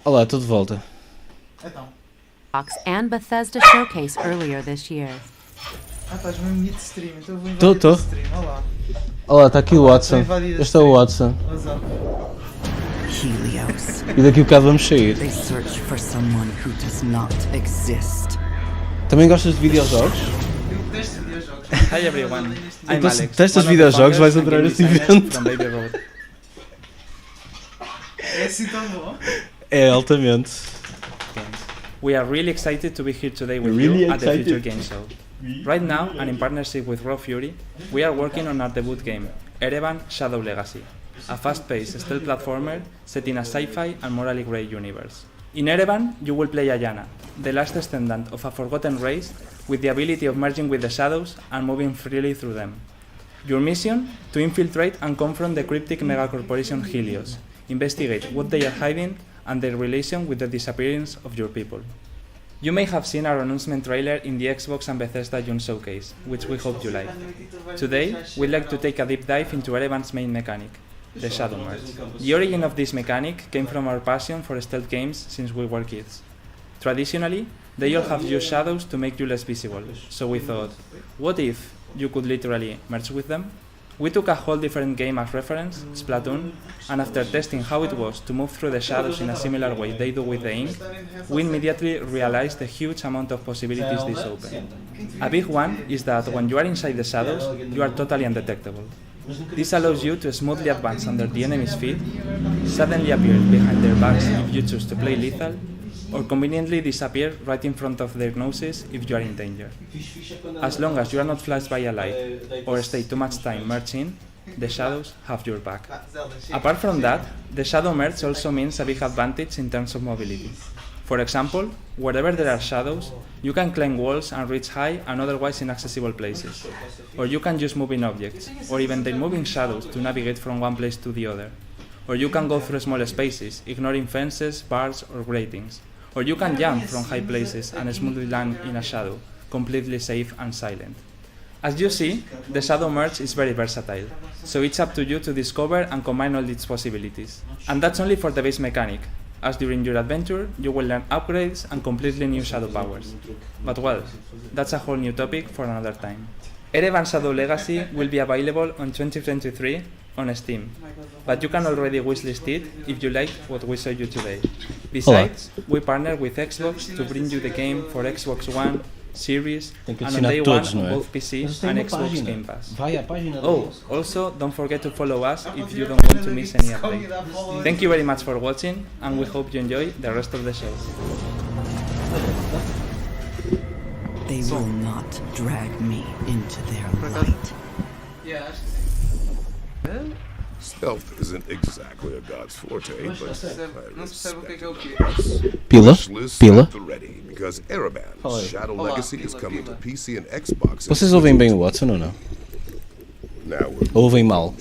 Olá, estou de volta. And Bethesda Showcase earlier this year. Estás mesmo guia de stream, então eu vou invadir o stream. Olá. Olá, está aqui o Watson. Este é o Watson. Helios. E daqui a bocado vamos sair. They search for someone who does not exist. Também gostas de videojogos? Hi everyone, I'm Então, Alex. se testas videojogos, vais adorar este evento. É assim tão bom? É, altamente. We are really excited to be here today with you at the Future Game Show. Right now, and in partnership with Raw Fury, we are working on our debut game, Ereban Shadow Legacy, a fast-paced stealth platformer set in a sci-fi and morally grey universe. In Ereban, you will play Ayana, the last descendant of a forgotten race with the ability of merging with the shadows and moving freely through them. Your mission? To infiltrate and confront the cryptic megacorporation Helios, investigate what they are hiding and their relation with the disappearance of your people. You may have seen our announcement trailer in the Xbox and Bethesda June Showcase, which we hope you like. Today, we'd like to take a deep dive into Ereban's main mechanic, the Shadow Merge. The origin of this mechanic came from our passion for stealth games since we were kids. Traditionally, they all have used shadows to make you less visible, so we thought, what if you could literally merge with them? We took a whole different game as reference, Splatoon, and after testing how it was to move through the shadows in a similar way they do with the ink, we immediately realized the huge amount of possibilities this opened. A big one is that when you are inside the shadows, you are totally undetectable. This allows you to smoothly advance under the enemy's feet, suddenly appear behind their backs if you choose to play lethal, or conveniently disappear right in front of their noses if you are in danger. As long as you are not flashed by a light or stay too much time merging, the shadows have your back. Apart from that, the shadow merge also means a big advantage in terms of mobility. For example, wherever there are shadows, you can climb walls and reach high and otherwise inaccessible places. Or you can use moving objects, or even the moving shadows to navigate from one place to the other. Or you can go through small spaces, ignoring fences, bars, or gratings. Or you can jump from high places and smoothly land in a shadow, completely safe and silent. As you see, the Shadow Merge is very versatile, so it's up to you to discover and combine all its possibilities. And that's only for the base mechanic, as during your adventure you will learn upgrades and completely new shadow powers. But well, that's a whole new topic for another time. Ereban Shadow Legacy will be available on 2023 on Steam, but you can already wishlist it if you like what we showed you today. Besides, we partner with Xbox to bring you the game for Xbox One, Series, and on day one on both PC and Xbox Game Pass. Oh, also don't forget to follow us if you don't want to miss any update. Thank you very much for watching, and we hope you enjoy the rest of the show. They will not drag me into their light. Stealth isn't exactly a god's forte, but Pila? Pila? because Ereban Shadow Legacy is coming to PC and Xbox. Vocês ouvem bem o Watson ou não? Ou ouvem mal?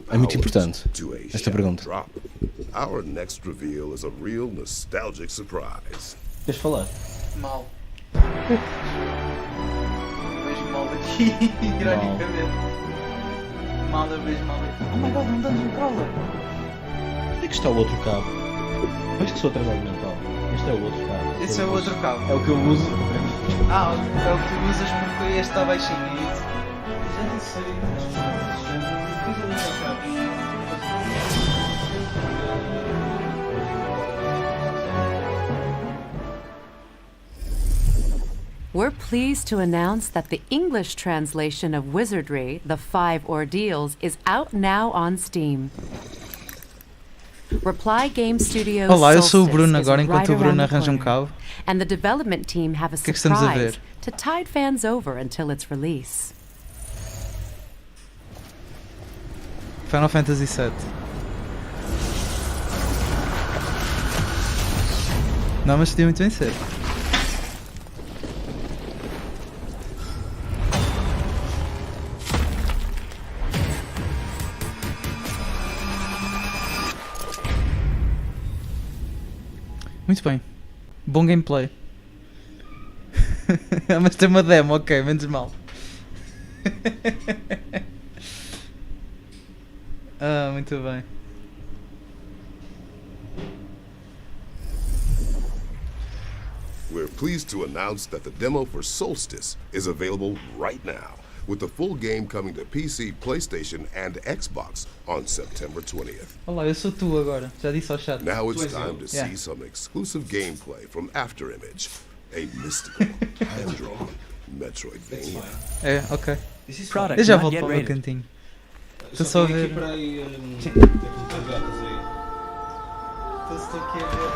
É muito importante esta pergunta. Our next reveal is a real nostalgic surprise. Queres falar? Mal. Vejo mal aqui, ironicamente. Mal, eu vejo mal aqui. Oh my god, um dungeon crawler! Onde é que está o outro cabo? Mas que sou atrasado mental. Este é o outro cabo. Esse é o outro cabo. É o que eu uso. Ah, é o que tu usas porque este está baixinho, é isso? Já não sei, We're pleased to announce that the English translation of Wizardry, The Five Ordeals, is out now on Steam. Reply Game Studios. Olá, eu sou o Bruno agora, enquanto o Bruno arranja cabo. And the development team have a surprise to tide fans over until its release. Final Fantasy VII. Não, mas podia muito bem ser. Muito bem. Bom gameplay. Mas tem uma demo, ok, menos mal. Muito bem. We're pleased to announce that the demo for Solstice is available right now, with the full game coming to PC, PlayStation, and Xbox on September 20th. Olá, eu sou tu agora. Já disse ao chat. Now it's time to see some exclusive gameplay from Afterimage, a mystical, hand-drawn Metroidvania. É, ok. Eu já volto para o meu cantinho. Estou só a ver. Estou aqui a ver.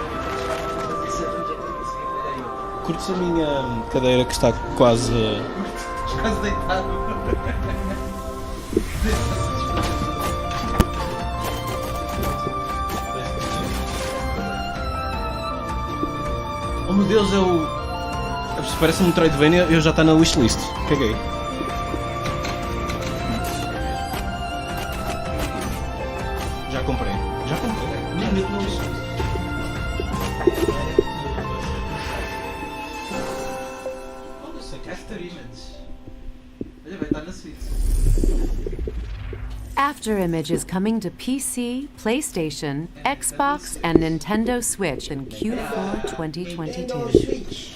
Curtes a minha cadeira que está quase. Quase deitado. Oh meu Deus, parece um Metroidvania, eu já está na wishlist. Caguei. Já comprei. Não meto na wishlist. Afterimage is coming to PC, PlayStation, Xbox, and Nintendo Switch in Q4 2022.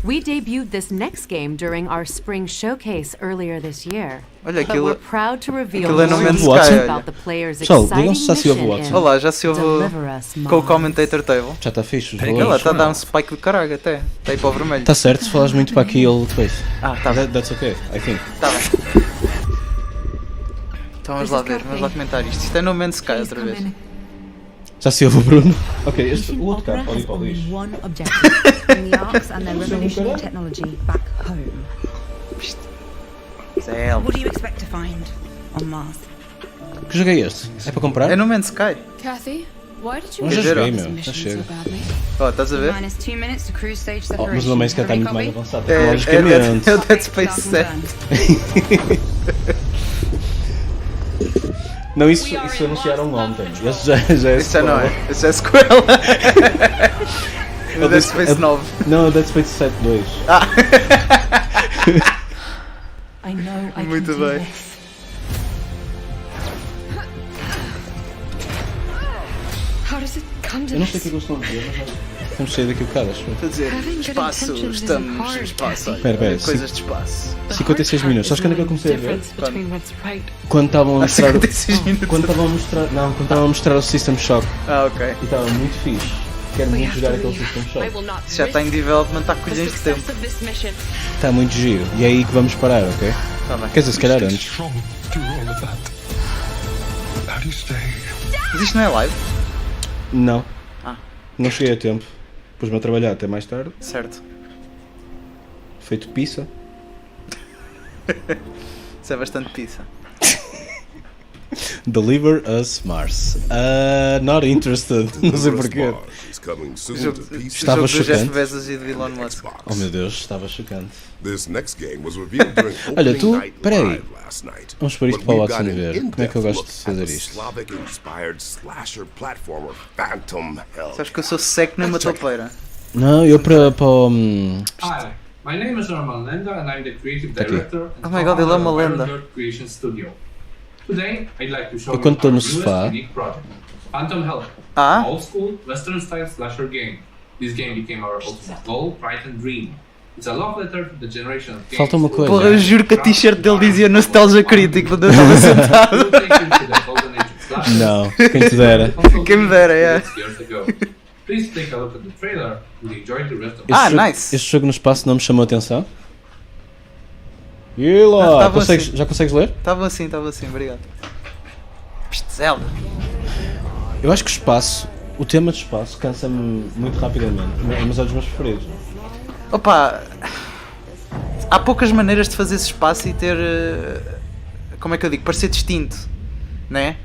We debuted this next game during our spring showcase earlier this year. Olha, but we're proud to reveal No Man's more Sky, about the player's exciting mission in Olá, já se ouve Deliver Us com o Mars. Commentator Table. Já está fixe. Ela está a dar um spike do caralho até. Está aí para o vermelho. Está certo, se falas muito para aqui ele depois. Tá bem. That's okay, I think. Tá bem. Então vamos lá ver, vamos lá comentar isto. Isto é No Man's Sky outra vez. Já se ouve o Bruno? Ok, o outro cara pode ir para o lixo. One objective: bring the Arcs and their revolutionary technology back home. What do you expect to find on Mars? Que jogo é este? É para comprar? É No Man's Sky. Kathy, why did you Não já joguei, meu. Já chega. Ó, estás a ver? Minus 2 minutes to cruise stage Oh, separation. mas o No Man's Sky está muito mais Copy? avançado, tecnologicamente. É o Dead Space 7. Não, isso anunciaram ontem. Esse já é Isso já não é. Isso é sequela. É o Dead Space 9. Não, é o Dead Space 7 2. I know I Muito can do bem. this. How does it come to Eu não sei o this? que é que eles estão a dizer, mas já temos de sair daqui um bocado, acho eu. Estou a dizer, espaço, estamos no espaço. Espera, Coisas de espaço. 56 minutos. Sabes quando é que eu comecei a ver? Quando estavam a mostrar. Quando estavam a mostrar o System Shock. Ah, ok. E estava muito fixe. Quero muito jogar aquele System Shock. Se já está em development, está colhões de tempo. Está muito giro. E é aí que vamos parar, ok? Tá bem. Quer dizer, se calhar antes. Mas isto não é live? Não. Ah. Não cheguei a tempo. Pus-me a trabalhar até mais tarde. Certo. Feito pizza. Isso é bastante pizza. Deliver Us Mars. Not interested. Não sei porquê. Estava chocante. Oh meu Deus, estava chocante. Olha, tu, peraí. Vamos pôr isto para o Watson ver. Como é que eu gosto de fazer isto? Sabes que eu sou seco numa topeira. Não, eu para o... Hi, my name is Norman Lenda and I'm the creative director and Oh my God, ele é uma lenda. Ironbird Creation Studio. Today, I'd like to show Eu quando estou you no our newest sofá. unique project, Phantom Helper, Ah? old school Western style slasher game. This game became our ultimate goal, pride and dream. It's a love letter to the generation of games. Falta uma coisa. Porra, eu juro que a t-shirt dele dizia Nostalgia Crítico quando eu estava sentado. Não, quem te dera. Quem me dera, é. Please take a look at the trailer and enjoy the rest of the Este jogo no espaço não me chamou a atenção. E lá, já consegues ler? Estava assim, obrigado. Piste, Zelda. Eu acho que o espaço, o tema de espaço, cansa-me muito rapidamente, mas é dos meus preferidos. Opa, há poucas maneiras de fazer esse espaço e ter, como é que eu digo, parecer distinto, né?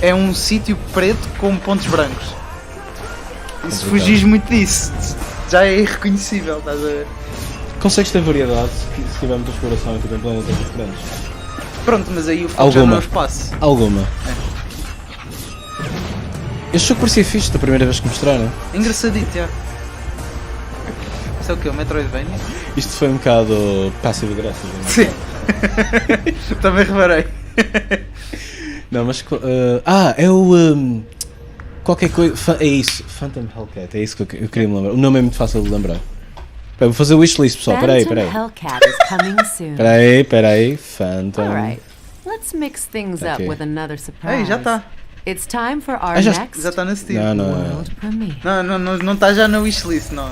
É um sítio preto com pontos brancos. E se fugis muito disso, já é irreconhecível, estás a ver? Consegues ter variedade se tiver muita exploração e tiver planetas diferentes? Pronto, mas aí o foco já não é o espaço. Alguma. Este jogo parecia fixe da primeira vez que mostraram. Engraçadito, já. Isto é o quê? O Metroidvania? Isto foi um bocado passivo-agressivo. Sim. Também reparei. Não, mas... é o... Qualquer coisa. É isso. Phantom Hellcat. É isso que eu queria me lembrar. O nome é muito fácil de lembrar. Vou fazer o wishlist, pessoal. Peraí. Hellcat is coming soon. Peraí. Phantom. Alright. Let's mix things up with another surprise. Ei, já está. It's time for our já next está na Steam. world premiere. Não está já na wishlist, não.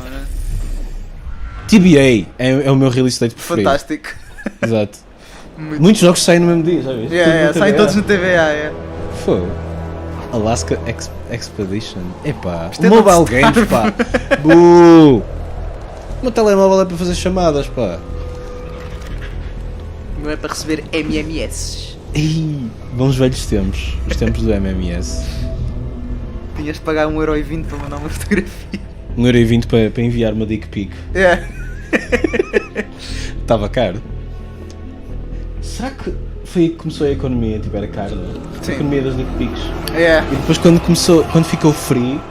TBA é o meu release date preferido. Fantástico. Exato. Muitos jogos saem no mesmo dia, já viste? Saem todos no TVA. Fogo. Alaska Expedition. Epá, mobile games, pá. O meu telemóvel é para fazer chamadas, pá. Não é para receber MMS. Ih, bons velhos tempos. Os tempos do MMS. Tinhas de pagar 1,20€ para mandar uma fotografia. 1,20€ para enviar uma dick pic. Estava caro. Será que foi aí que começou a economia? Tipo, era caro, não? A economia das dick pics. E depois quando ficou free,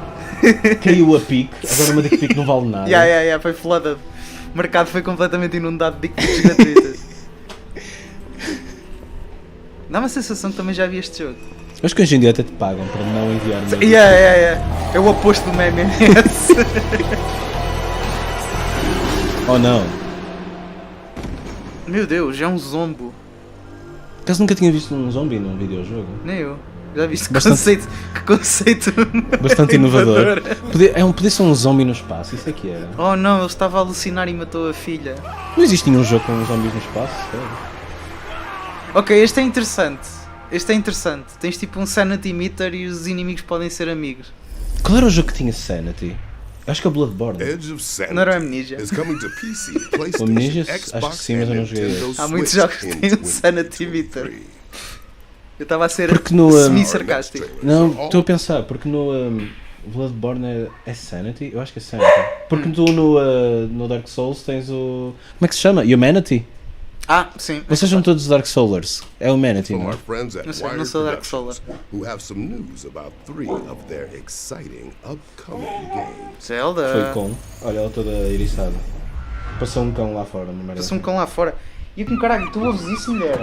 caiu a pic. Agora uma dick pic não vale nada. Foi flooded. O mercado foi completamente inundado de dick pics gratuitas. Dá uma sensação que também já vi este jogo. Acho que hoje em dia até te pagam para não enviar uma dick pic. É o oposto do MMS. Oh não. Meu Deus, é um zombo. Acaso nunca tinha visto um zombie num videojogo? Nem eu. Já viste que conceito bastante inovador. Podia ser um zombie no espaço, isso é que era. Oh não, ele estava a alucinar e matou a filha. Não existe nenhum jogo com zombies no espaço, sério. Ok, este é interessante. Tens tipo um sanity meter e os inimigos podem ser amigos. Qual era o jogo que tinha sanity? Acho que é o Bloodborne. Não era o Amnesia. O Amnesia? Acho que sim, mas eu não joguei esse. Há muitos jogos que têm um sanity meter. Eu estava a ser semi-sarcástico. Não, estou a pensar, porque no Bloodborne é Sanity? Eu acho que é Sanity. Porque tu no Dark Souls tens o... Como é que se chama? Humanity? Sim. Vocês são todos Dark Soulers. É Humanity, não é? Não sou Dark Souler. Zelda. Foi com. Olha ela toda eriçada. Passou um cão lá fora. E com caralho, tu ouves isso, mulher?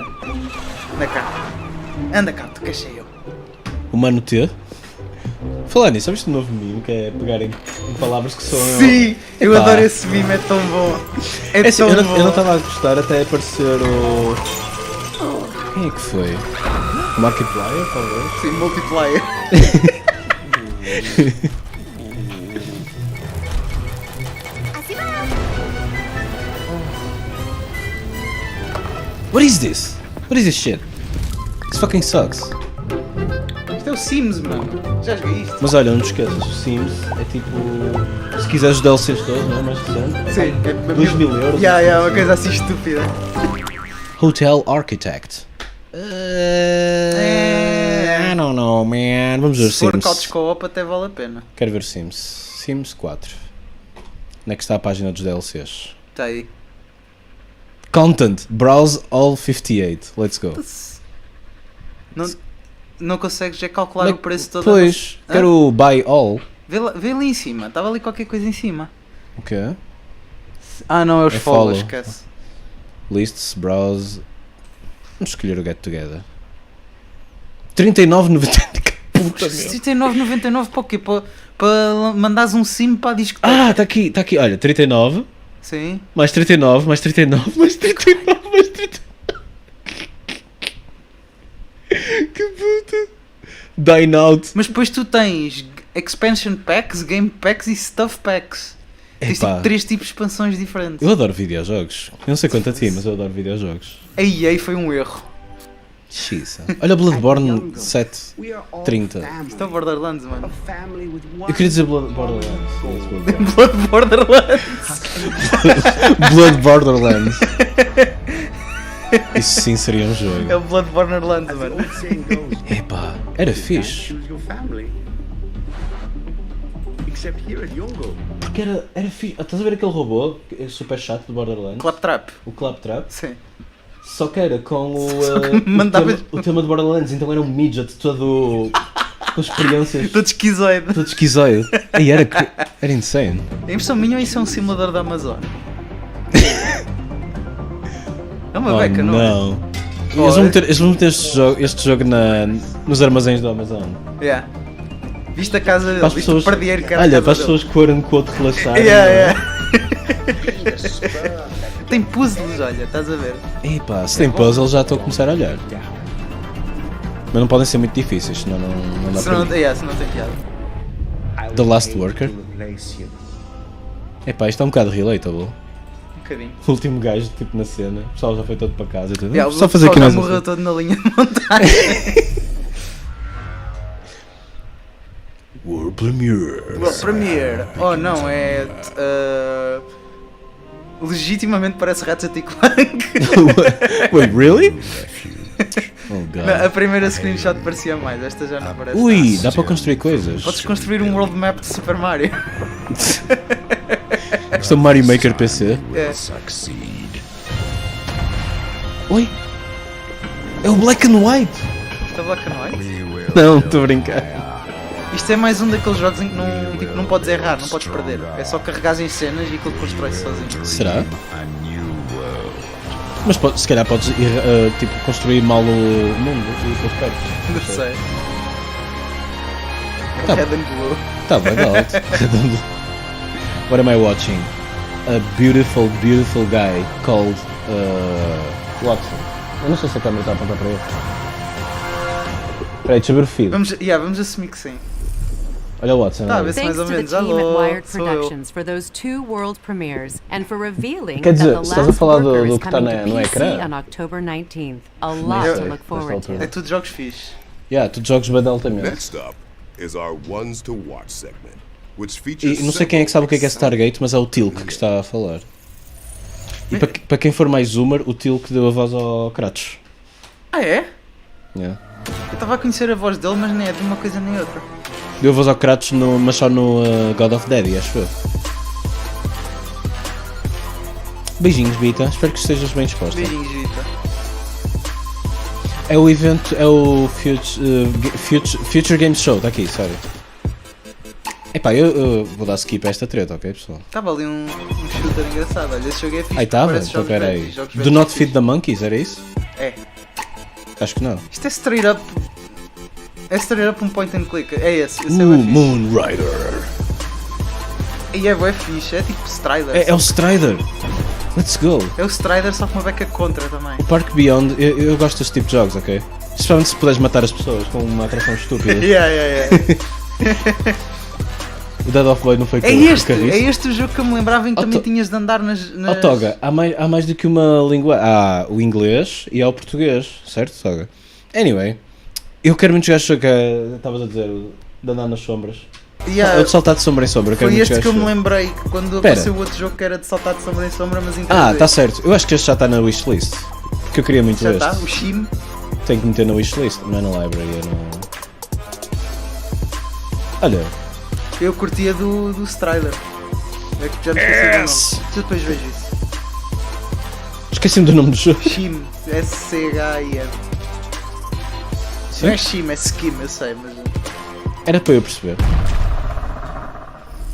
Anda cá, tu queixei eu. O Mano T. Falar nisso, sabes o novo meme que é pegarem em palavras que são... Sim, eu adoro esse meme, é tão bom. Eu não estava a gostar até aparecer o... Quem é que foi? Markiplier, talvez? Sim, Multiplier. What is this? What is this shit? This fucking sucks. Isto é o Sims, mano. Já joguei isto. Mas olha, não te esqueças, o Sims é tipo... Se quiseres os DLCs todos, não é? Mais recente. Sim. É 2.000€. Uma coisa assim estúpida. Hotel Architect. I don't know, man. Vamos ver Sims. Se for couch co-op até vale a pena. Quero ver Sims. Sims 4. Onde é que está a página dos DLCs? Está aí. Content. Browse all 58. Let's go. Não consegues já calcular o preço todo. Pois, quero o buy all. Vê ali em cima, estava ali qualquer coisa em cima. O quê? Não, é os follow, esquece. Lists, browse. Vamos escolher o Get Together. 39,99. Puta merda. 39,99 para o quê? Para mandares um sim para a discoteca. Está aqui, olha, 39. Sim. Mais 39, mais 39, mais 39, mais 39. Que puta. Dine Out. Mas depois tu tens expansion packs, game packs e stuff packs. Tens tipo 3 tipos de expansões diferentes. Eu adoro videojogos. Eu não sei quanto a ti, mas eu adoro videojogos. A EA foi um erro. Xisa. Olha Bloodborne 730. Isto é o Borderlands, mano. Eu queria dizer Borderlands. Blood Borderlands. Isso sim seria um jogo. É o Blood Borderlands, mano. Epá, era fixe. Porque era fixe. Estás a ver aquele robô super chato do Borderlands? Claptrap. O Claptrap? Sim. Só que era com o tema de Borderlands, então era um midget todo com experiências. Todo esquizoide. E era insane. A impressão minha é isso é um simulador da Amazon. É uma beca, não é? Eles vão meter este jogo nos armazéns do Amazon. Viste a casa dele, Para as viste pessoas, o pardieiro que era olha, a para as casa pessoas que foram com o outro relaxar. Tem puzzles, olha, estás a ver? Epá, se tem puzzles já estou a começar a olhar. Mas não podem ser muito difíceis, senão não dá Se para não, mim. se não tem piada. The Last Worker. Epá, isto é um bocado relatable. Um bocadinho. O último gajo, tipo, na cena, o pessoal já foi todo para casa e tudo. Yeah, Só o fazer aqui pessoal mais já um. morreu todo na linha de montagem. World Premiere. World Premiere. Oh não, é. Legitimamente parece Ratchet & Clank. Wait, really? Oh god. Não, a primeira screenshot parecia mais, esta já não parece. Ui, dá para construir coisas. Podes construir um world map de Super Mario. Isto é um Mario Maker PC. É. Oi! É o Black and White! Isto é Black and White? Não, estou a brincar. Isto é mais um daqueles jogos em que não podes errar, não podes perder. É só carregar em cenas e aquilo constrói-se sozinho. Será? Mas se calhar podes tipo, construir mal o mundo e depois perdes. Não sei. Tá Head and Blue. Tá bem, alto. What am I watching? A beautiful, beautiful guy called Watson. Eu não sei se a câmera está a apontar para ele. Peraí, deixa eu ver o feed. Vamos assumir que sim. Olha o Watson. Tá, vê se Thanks mais ou to the menos. team at Alô, Wired sou eu. Productions for those 2 world premieres and for revealing Quer dizer, that se The estás a Last falar Worker do is que está coming to no PC ecrã. on October 19th. A lot to look forward to. É tudo jogos fixe. Tu jogos bem altamente. Next up is our ones to watch segment, which features E não sei quem é que sabe o que é Stargate, mas é o Tilk que está a falar. E para quem for mais zoomer, o Tilk deu a voz ao Kratos. Ah, é? Yeah. Eu estava a conhecer a voz dele, mas nem é de uma coisa nem outra. Deu a voz ao Kratos, mas só no God of Daddy, acho eu. Beijinhos, Bita. Espero que estejas bem disposta. Beijinhos, Vita. É o evento, é o Future Games Show, está aqui, sorry. Epá, eu vou dar skip a esta treta, ok, pessoal? Estava ali um shooter engraçado, olha, esse jogo é fixe. Aí estava? parece Então jogos peraí. velhos, jogos Do velhos Not são Feed the Monkeys, era isso? fixe. É. Acho que não. Isto é straight up. É straight up um point and click. É esse é o fixe. Moon Rider. E é bué fixe, é tipo Strider. É o Strider. Let's go. É o Strider só com uma beca contra também. O Park Beyond, eu gosto desse tipo de jogos, ok? Especialmente se puderes matar as pessoas com uma atração estúpida. yeah. O Dead of Boy não foi É este o jogo que eu me lembrava em que também tinhas de andar nas... Toga, há mais do que uma língua. Há o inglês e há o português, certo, Toga? Anyway, eu quero muito jogar este jogo que estavas a dizer, de andar nas sombras. Ou de saltar de sombra em sombra. Foi este que eu me lembrei, que quando apareceu o outro jogo que era de saltar de sombra em sombra, mas tá certo. Eu acho que este já está na wishlist. Porque eu queria muito já este. Já está, o Shim. Tenho que meter na wishlist, não é na library. Olha. Eu curtia do Strider. É que já me esqueci do nome. Eu depois vejo isso. Esqueci-me do nome do jogo. Shim. S-C-H-I-M. Não é Shim, é Skim, eu sei, mas... Era para eu perceber.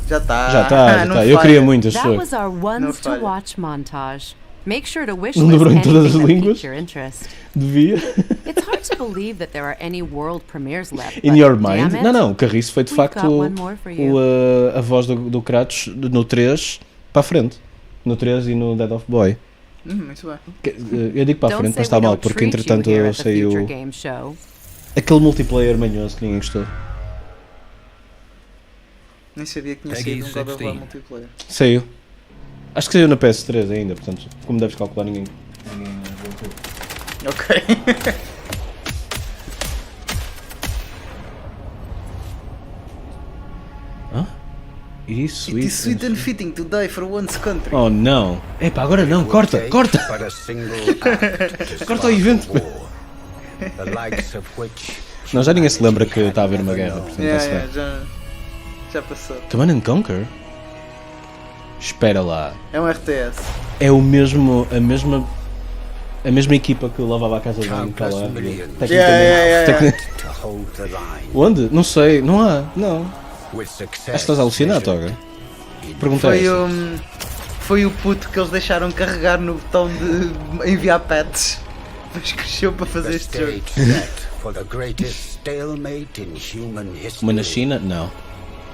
Já está. Já está. Eu queria muito este jogo. That was our ones to watch montage. Make sure to wish Não list dobrou em todas as anything that línguas. piqued your interest. Devia. It's hard to believe that there are any world premieres left. In but your damn mind? it, Não, o Carriço foi de we've facto got one more for you. a voz do Kratos no 3 para a frente. No 3 e no Dead of Boy. Muito bem. Eu digo para a frente, mas está mal, porque entretanto saiu aquele multiplayer manhoso que ninguém gostou. Nem sabia que tinha saído um God of War multiplayer. Saiu. Acho que saiu na PS3 ainda, portanto, como deves calcular, ninguém Ok. It is sweet and fitting to die for one's country. Oh não. Epá, agora não, corta! Corta o evento! Não, já ninguém se lembra que está a haver uma guerra, portanto já passou. Command and Conquer? Espera lá. É um RTS. É o mesmo, a mesma equipa que lavava a casa de banho para lá. Onde? Não sei, não há, não. Acho que estás a alucinar, Toga. Perguntei. Foi o puto que eles deixaram carregar no botão de enviar pets. Mas cresceu para fazer este jogo. stalemate in human history. Uma na China? Não.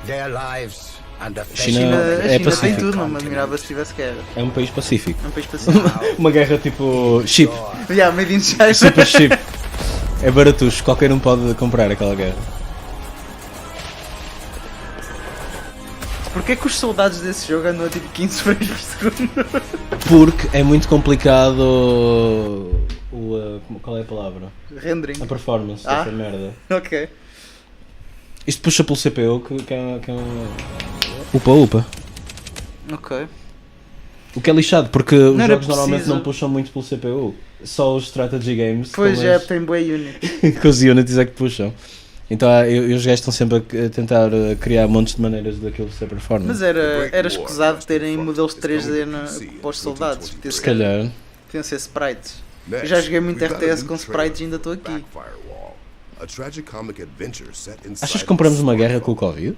Their lives and the China é tem pacífico. tudo, não me admirava se tivesse guerra. É um país pacífico. É um país pacífico. Uma guerra tipo chip. Yeah, made in China. Super chip. É baratucho, qualquer um pode comprar aquela guerra. Porquê que os soldados desse jogo andam a tipo 15 frames por segundo? Porque é muito complicado qual é a palavra? Rendering. A performance dessa merda. Ok. Isto puxa pelo CPU que é Upa. Ok. O que é lixado, porque os Não jogos era normalmente preciso. não puxam muito pelo CPU. Só os strategy games. Pois com é, as- tem boa unit. com os Unities é que puxam. Então os gajos estão sempre a tentar criar montes de maneiras daquilo ser performance. Mas era escusado terem modelos 3D para os soldados. Se calhar. Podiam ser sprites. Eu já joguei muito RTS com sprites e ainda estou aqui. A tragic comic adventure set inside Achas que compramos uma guerra com o Covid?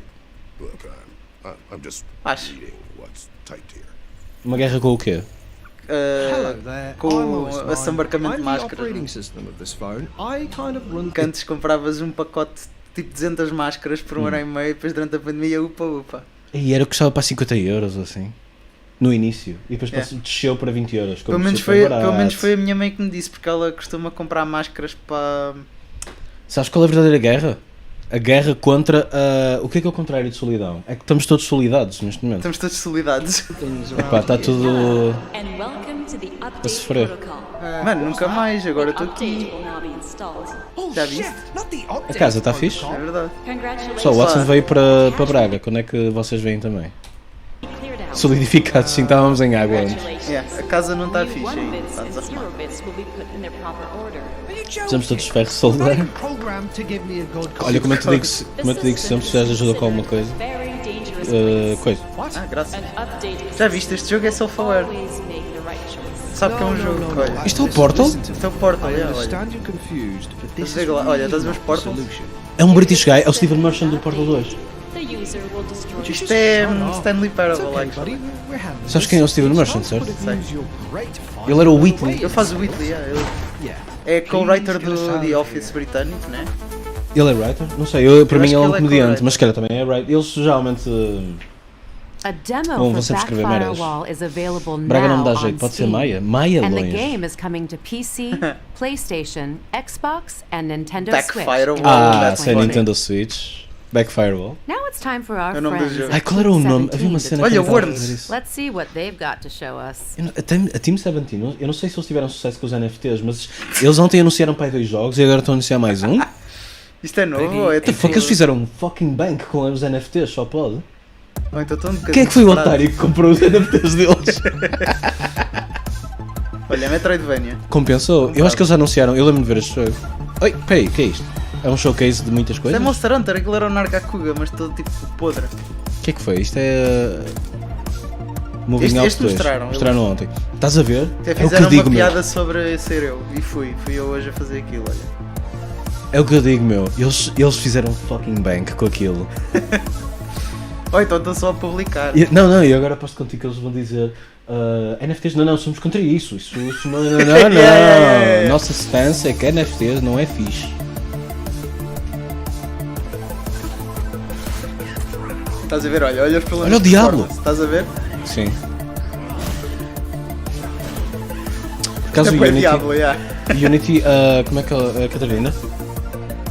Look, I'm just Acho. reading what's typed here. Uma guerra com o quê? Com o assambarcamento de máscaras. Que antes compravas um pacote tipo 200 máscaras por 1,5€ e depois durante a pandemia upa. E era o que custava para 50€ assim. No início. E depois Yeah. desceu para 20€. Pelo menos foi a minha mãe que me disse, porque ela costuma comprar máscaras para... Sabes qual é a verdadeira guerra? A guerra contra o que é o contrário de solidão? É que estamos todos solidados neste momento. Estamos todos solidados. Epá, está tudo a sofrer. Mano, nunca mais, agora estou aqui. Já viste? A casa está fixe? É verdade. Só o Watson veio para Braga. Quando é que vocês vêm também? Solidificados, sim, estávamos em água antes. Yeah, a casa não está fixe aí. Está desarrumada. Precisamos todos de ferro soldar. Olha, como eu te digo, sempre precisas de ajuda com alguma coisa. Coisa. Ah, graças. Já viste, este jogo é self-aware. Sabe que é um jogo, olha. Isto é o Portal? Isto é o Portal, olha. Olha, estás a ver os Portals? É um British guy, é o Steven Merchant do Portal 2. Isto é Stanley Parable, actually. Sabes quem é o Steven Merchant, certo? Sei. Ele era o Whitley. Ele faz o Whitley, é co-writer do The Office britânico, né? Ele é writer? Não sei, para mim ele é um comediante, mas se calhar também é writer. Eles geralmente. A demo Vão for sempre escrever merdas. Firewall is available Braga não me now dá on jeito, pode ser Steam. Maia. Maia And the longe. game is coming to PC, PlayStation, Xbox, and Nintendo Switch. Firewall. in Ah, se é 2020. Nintendo Switch. Backfirewall. Now it's time for our É o nome do friends jogo. at Ai, qual era o Team nome? Havia uma 17 cena to que Olha, eu tentava Worms. fazer isso. Let's see what they've got to show us. A Team 17, eu não sei se eles tiveram sucesso com os NFTs, mas eles ontem anunciaram para aí 2 jogos e agora estão a anunciar mais um. Isto é novo ou é Que tipo... foi que eles fizeram um fucking bank com os NFTs, só pode. Oh, então estou um bocadinho Quem é que foi o desesperado. otário que comprou os NFTs deles? Olha, Metroidvania. Compensou? Eu acho que eles anunciaram, eu lembro de ver este jogo. Oi, peraí, o que é isto? É um showcase de muitas Isto coisas? é Monster Hunter, aquilo era o Nargacuga, mas todo tipo podre. O que é que foi? Isto é. Moving Este Out 2. mostraram, Ontem. Estás a ver? Até É o que fizeram eu digo, uma meu. piada sobre ser eu. E fui eu hoje a fazer aquilo, olha. É o que eu digo, meu. Eles fizeram um fucking bank com aquilo. Oh, então estou só a publicar. Não, e agora aposto contigo que eles vão dizer NFTs, não, somos contra isso. Isso não. Yeah. Nossa stance é que NFTs não é fixe. Estás a ver? Olha os problemas. Olha o de diabo! performance, estás a ver? Sim. Por acaso É o para Unity. Diablo, yeah. Unity, como é que a Catarina?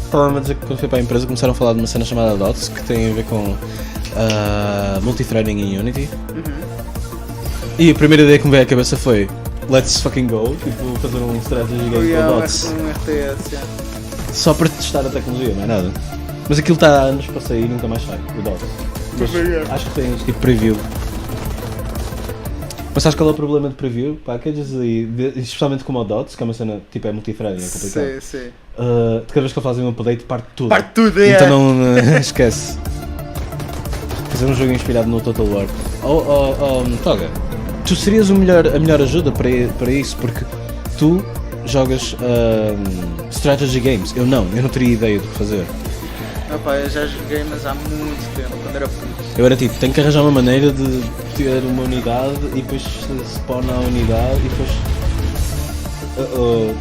Estava a dizer que quando foi para a empresa começaram a falar de uma cena chamada DOTS que tem a ver com multithreading em Unity. E a primeira ideia que me veio à cabeça foi let's fucking go, tipo fazer um strategy game com DOTS. Um RTS, yeah. Só para testar a tecnologia, não é nada. Mas aquilo está há anos para sair e nunca mais sai, o DOTS. Mas acho que tem tipo preview. Mas sabes qual é o problema de preview? Packages e especialmente como o DOTS, que é uma cena tipo é multithreading, é complicado. Sim. Cada vez que eu faço um update parte tudo. Parte tudo, Então não esquece. Fazer um jogo inspirado no Total War. Toga, tu serias a melhor ajuda para isso, porque tu jogas strategy games. Eu não teria ideia do que fazer. Opa, eu já joguei, mas há muito tempo, quando era puto. Eu era tipo, tenho que arranjar uma maneira de ter uma unidade e depois spawna a unidade e depois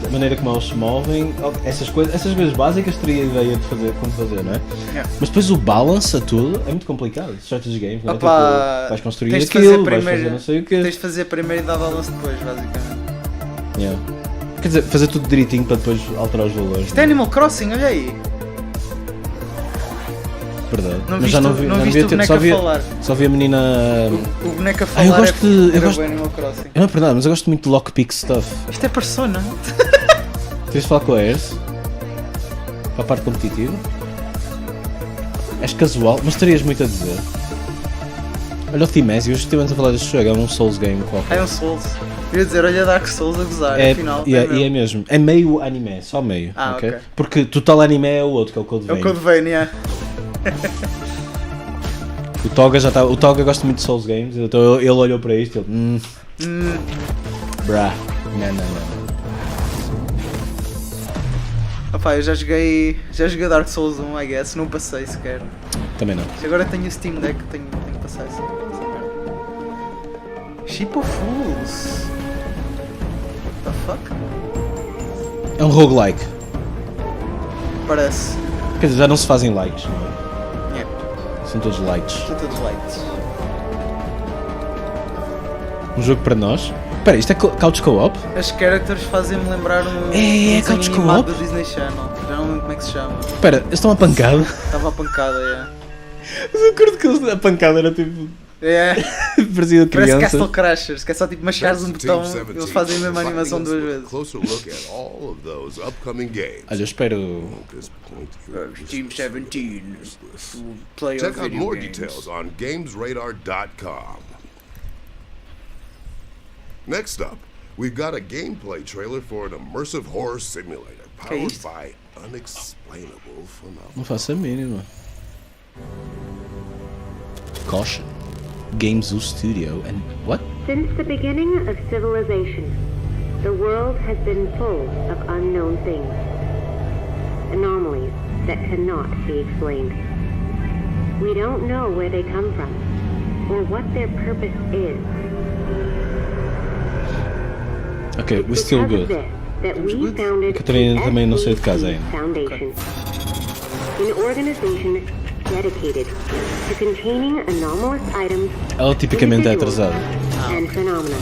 a maneira como eles se movem, essas coisas básicas teria a ideia de fazer, como fazer, não é? Yeah. Mas depois o balance a tudo é muito complicado. Strategy games, não é? Opa, Tipo, vais construir tens de aquilo, fazer vais primeiro, fazer não sei o quê. Tens de fazer primeiro e dar balance depois, basicamente. Yeah. Quer dizer, fazer tudo direitinho para depois alterar os valores. Isto é Animal Crossing, olha aí. Verdade. Não Mas já não vi, não já viste o boneco a falar. Só vi a menina. O boneco a falar eu gosto de. era bem Animal Crossing. Não é verdade, mas eu gosto muito de lockpick stuff. Isto é Persona. Queres falar com a Airs? Para a parte competitiva? És casual, mas terias muito a dizer. Olha o Timésio, hoje estivemos a falar deste jogo, é um Souls game qualquer. É um Souls. Eu ia dizer, olha Dark Souls a gozar, afinal. E é mesmo. É meio anime, só meio. Ah, ok. Porque total anime é o outro, que é o Code Vein. É o Code Vein, yeah. O Toga já está. O Toga gosta muito de Souls games, então ele olhou para isto e ele. Brah. Não. Opa, eu já joguei Dark Souls 1, I guess, não passei sequer. Também não. Agora tenho o Steam Deck, tenho que passar isso. Ship of Fools. What the fuck? É um roguelike. Parece. Quer dizer, já não se fazem likes, não é? Yeah. São todos likes. São todos likes. Um jogo para nós. Espera, isto é Couch Co-op? As characters fazem-me lembrar Couch Co-op do Disney Channel. Já não lembro como é que se chama. Espera, eles estão a pancada? Estava a pancada, é. Mas eu curto que a pancada era tipo. É. Parecia de criança. Parece Castle Crashers, que é só tipo machares um botão e eles fazem a mesma animação duas vezes. Olha, eu espero. Team 17. Play Check out more details on GamesRadar.com. Next up, we've got a gameplay trailer for an immersive horror simulator powered by unexplainable phenomena. Não faço a mínima. Caution. Gamezu Studio and what? Since the beginning of civilization, the world has been full of unknown things. Anomalies that cannot be explained. We don't know where they come from, or what their purpose is. Ok, we're still good. A Catarina também não saiu de casa ainda. An organization dedicated to containing anomalous items. Ela tipicamente é atrasada. And phenomena.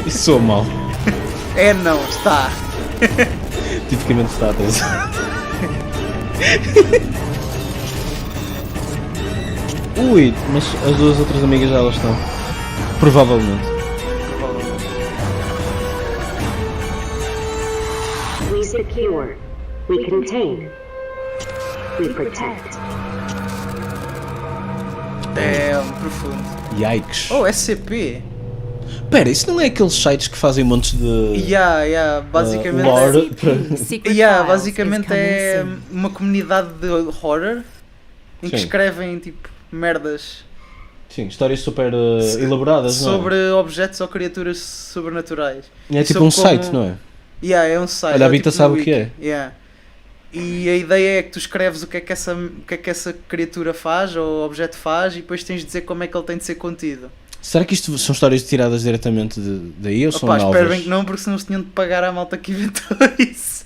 Isso soa mal. É, não, está. Tipicamente está atrasada. Ui, mas as duas outras amigas já lá estão. Provavelmente. We secure, we contain, we protect. É profundo. Yikes. Oh, SCP. Pera, isso não é aqueles sites que fazem montes de. Basicamente. Lore basicamente é uma comunidade de horror em que escrevem tipo merdas. Sim, histórias super elaboradas, sobre não é? objetos ou criaturas sobrenaturais. É tipo um site, não é? É um site. Olha, a Vita sabe o que é. E a ideia é que tu escreves o que é que essa criatura faz ou objeto faz e depois tens de dizer como é que ele tem de ser contido. Será que isto são histórias tiradas diretamente daí ou são novas? Espero bem que não, porque senão se tinham de pagar à malta que inventou isso.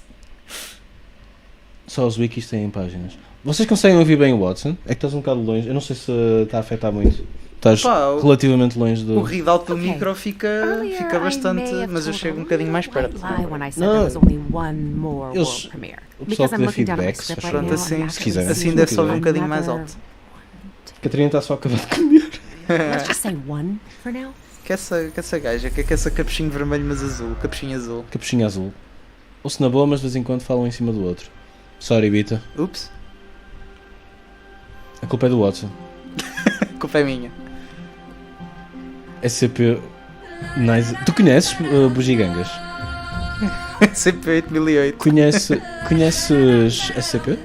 Só os wikis têm páginas. Vocês conseguem ouvir bem o Watson? É que estás um bocado longe, eu não sei se está a afetar muito. Estás relativamente longe do... O readout do micro fica bastante, mas eu chego um bocadinho mais perto. Não, eles... O pessoal que dá feedbacks, pronto, se quiser. Assim deve só ouvir um bocadinho mais alto. Catarina está só a acabar de comer. Let's just say one for now. Que essa gaja, que essa capuchinho vermelho mas azul, capuchinho azul. Capuchinho azul. Ouço na boa, mas de vez em quando falam em cima do outro. Sorry, Bita. Ups. A culpa é do Watson. A culpa é minha. SCP... Nice. Tu conheces Bugigangas? SCP-8008. Conheces SCP?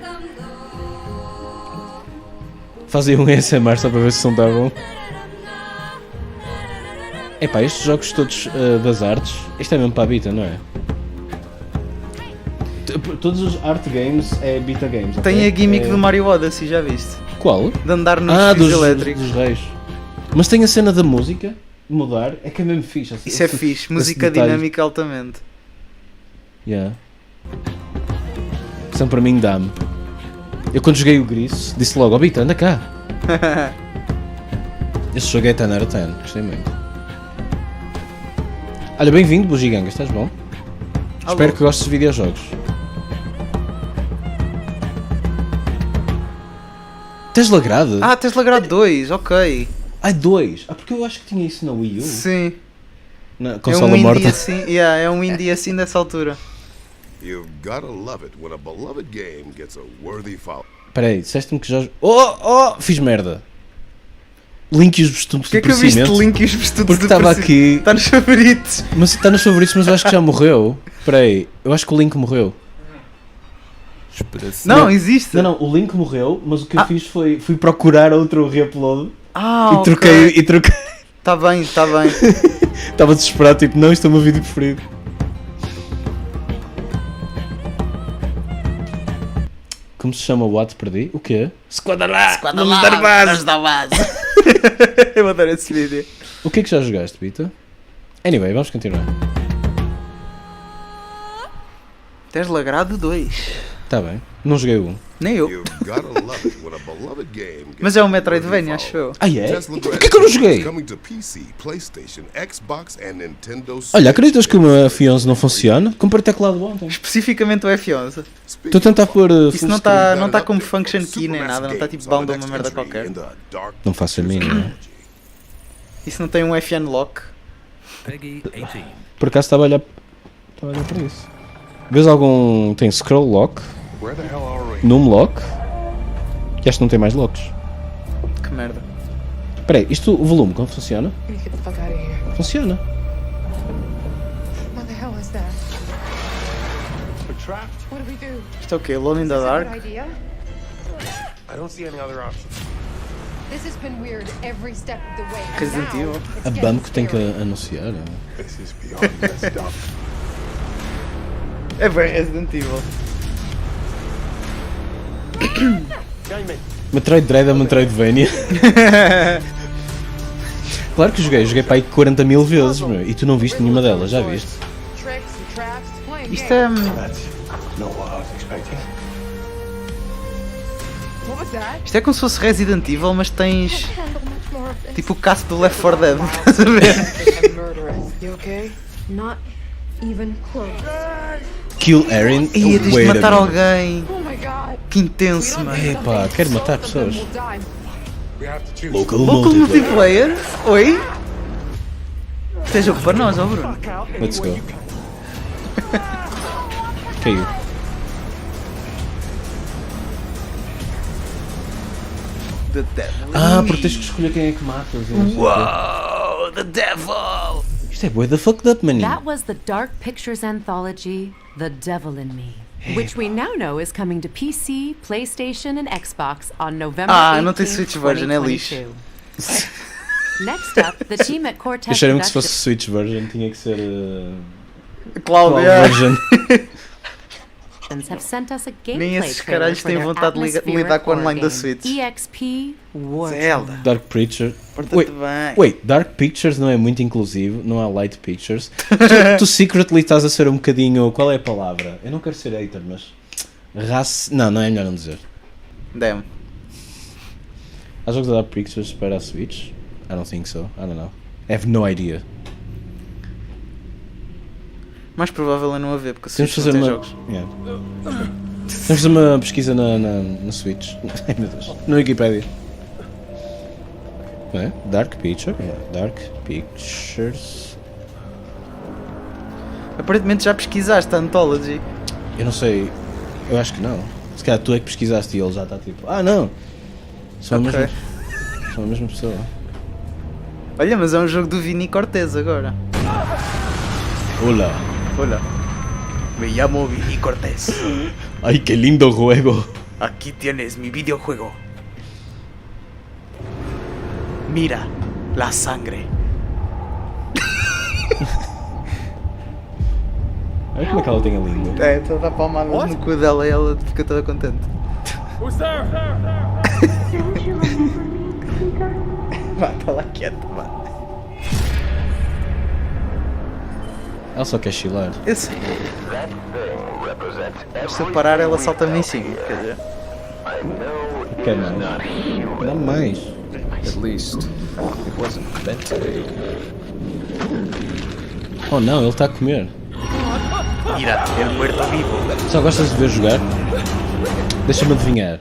Fazem um ASMR só para ver se são tão bom. Epá, estes jogos todos das artes, isto é mesmo para a Bita, não é? Todos os art games é Bita Games. Tem a gimmick do Mario Odyssey, já viste? Qual? De andar nos fios elétricos. Dos reis. Mas tem a cena da música, mudar, é que é mesmo fixe. Isso é fixe, música dinâmica altamente. Yeah. São para mim dá-me. Eu quando joguei o Gris disse logo, Bita, anda cá. Este jogo é 10 out of 10, gostei muito. Olha, bem-vindo, Bugiganga, estás bom? Alô. Espero que gostes de videojogos. Tesla Grade? Ah, Tesla Grade 2, ok. Ah, 2? Ah, porque eu acho que tinha isso na Wii U. Sim. Na consola morta. Assim, yeah, é um indie assim dessa altura. You've gotta love it when a beloved game gets a worthy follow. Peraí, disseste-me que já... Fiz merda. Link e os vestumes de aparecimento. Porquê que eu viste Link e os vestumes porque estava aqui... Está nos favoritos. Mas está nos favoritos, mas eu acho que já morreu. Peraí, eu acho que o Link morreu. Não, existe. Não, o Link morreu, mas o que eu fiz foi... Fui procurar outro reupload. Ah, e troquei... Está bem, está bem. Estava desesperado, tipo, não, isto é o meu vídeo preferido. Como se chama o What? Perdi? O quê? Squadalá! Vamos dar base! Eu vou dar esse vídeo. O que é que já jogaste, Bita? Anyway, vamos continuar. Tesla Grade 2. Tá bem. Não joguei o 1. Nem eu. Mas é um Metroidvania, acho eu. Ah, é? Por que eu não joguei? Olha, acreditas que o meu F11 não funciona? Comprei teclado ontem. Especificamente o F11. Estou a tentar pôr... Isso não está como function key nem nada, não está tipo bound a uma merda qualquer. Não faço a mínima. Isso não tem um FN lock? Por acaso estava a olhar para isso. Vês algum... Tem scroll lock? Num lock? Que acho que não tem mais locks. Que merda. Espera aí, isto, o volume, como funciona? Funciona. Isto é o quê? Alone in the Dark? Resident Evil. A Bamco tem que anunciar. É bem Resident Evil. Metroid Dread é Metroidvania. Claro que joguei para aí 40 mil vezes, meu, e tu não viste nenhuma delas, já viste? Isto é... Isto é como se fosse Resident Evil, mas tens... Tipo o caso do Left 4 Dead, estás a ver? Kill Erin? Ia tens de matar alguém. Que intenso, mano. Epá, quero matar pessoas. Local multiplayer? Oi? Isto é jogo para nós, ó Bruno. Let's go. Caiu. The Devil. Ah, porque tens que escolher quem é que matas. Wow, The Devil! Isto é bué da fucked up, maninho. That was the Dark Pictures anthology, The Devil in Me, which we now know is coming to PC, PlayStation and Xbox on November 18th, não tem Switch version, é lixo. Next up, the team at Cortex Acharam que se fosse Switch version tinha que ser... Cloud version. have sent us a Nem gameplay esses trailer caralhos for têm their vontade de lidar com o online da game, Switch. EXP War Zelda. Dark Pictures. Porta-te bem. Wait, Dark Pictures não é muito inclusivo, não é Light Pictures. tu secretly estás a ser um bocadinho... Qual é a palavra? Eu não quero ser hater, mas... Não é melhor não dizer. Damn. Há jogos da Dark Pictures para a Switch? I don't think so. I don't know. I have no idea. Mais provável é não haver, porque temos Switch fazer não tem uma... jogos. Yeah. Temos de fazer uma pesquisa na Switch. Ai meu Deus. Na Wikipedia. Não é? Dark Picture? Yeah. Dark Pictures. Aparentemente já pesquisaste a Anthology. Eu não sei. Eu acho que não. Se calhar tu é que pesquisaste e ele já está tipo... Ah não! São a mesma pessoa. Olha, mas é um jogo do Vini Cortez agora. Hola. Hola. Me llamo Vini Cortez. Ay, qué lindo juego. Aquí tienes mi videojuego. Mira la sangre. Olha como é que ela tem a língua. É, estou a dar palmadas no cu dela e ela fica toda contente. Vá, está lá quieta, vá. Ela só quer chilar. Eu sei. Se eu parar, ela salta-me em cima. Quer dizer. Quer mais? Dá mais. At least, it wasn't meant to be. Oh não, ele está a comer. Irá ter morto vivo. Só gostas de ver jogar? Deixa-me adivinhar.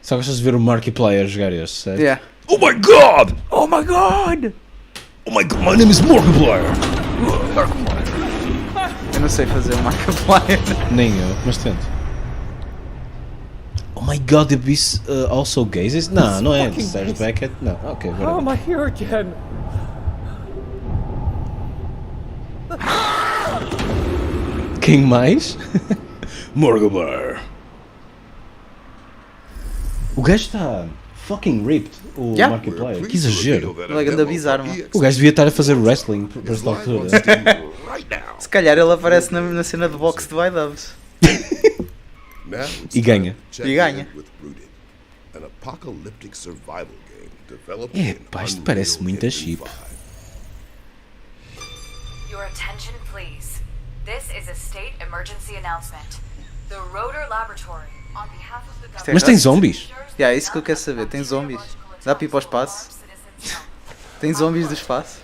Só gostas de ver o Markiplier jogar este, certo? Yeah. Oh my god! Oh my god! Oh my god, my name is Markiplier! Eu não sei fazer o Markiplier. Nem eu, mas tento. Oh my god, the Beast also gays? Não, não é. Serge Beckett? Não, ok, whatever. How am I here again? Quem mais? Markiplier. O gajo está fucking ripped, o Markiplier. Que exagero. Ele é grande bizarro, mano. O gajo devia estar a fazer wrestling por esta altura. Se calhar ele aparece na cena de boxe de Vaidubs. E ganha. E ganha. É, pá, isto parece muito a chip. Your attention, please. This is a state emergency announcement. The Rotor Laboratory, on behalf of the government. Mas tem zombies? É isso que eu quero saber. Tem zombies. Dá para ir para o espaço? Tem zombies do espaço?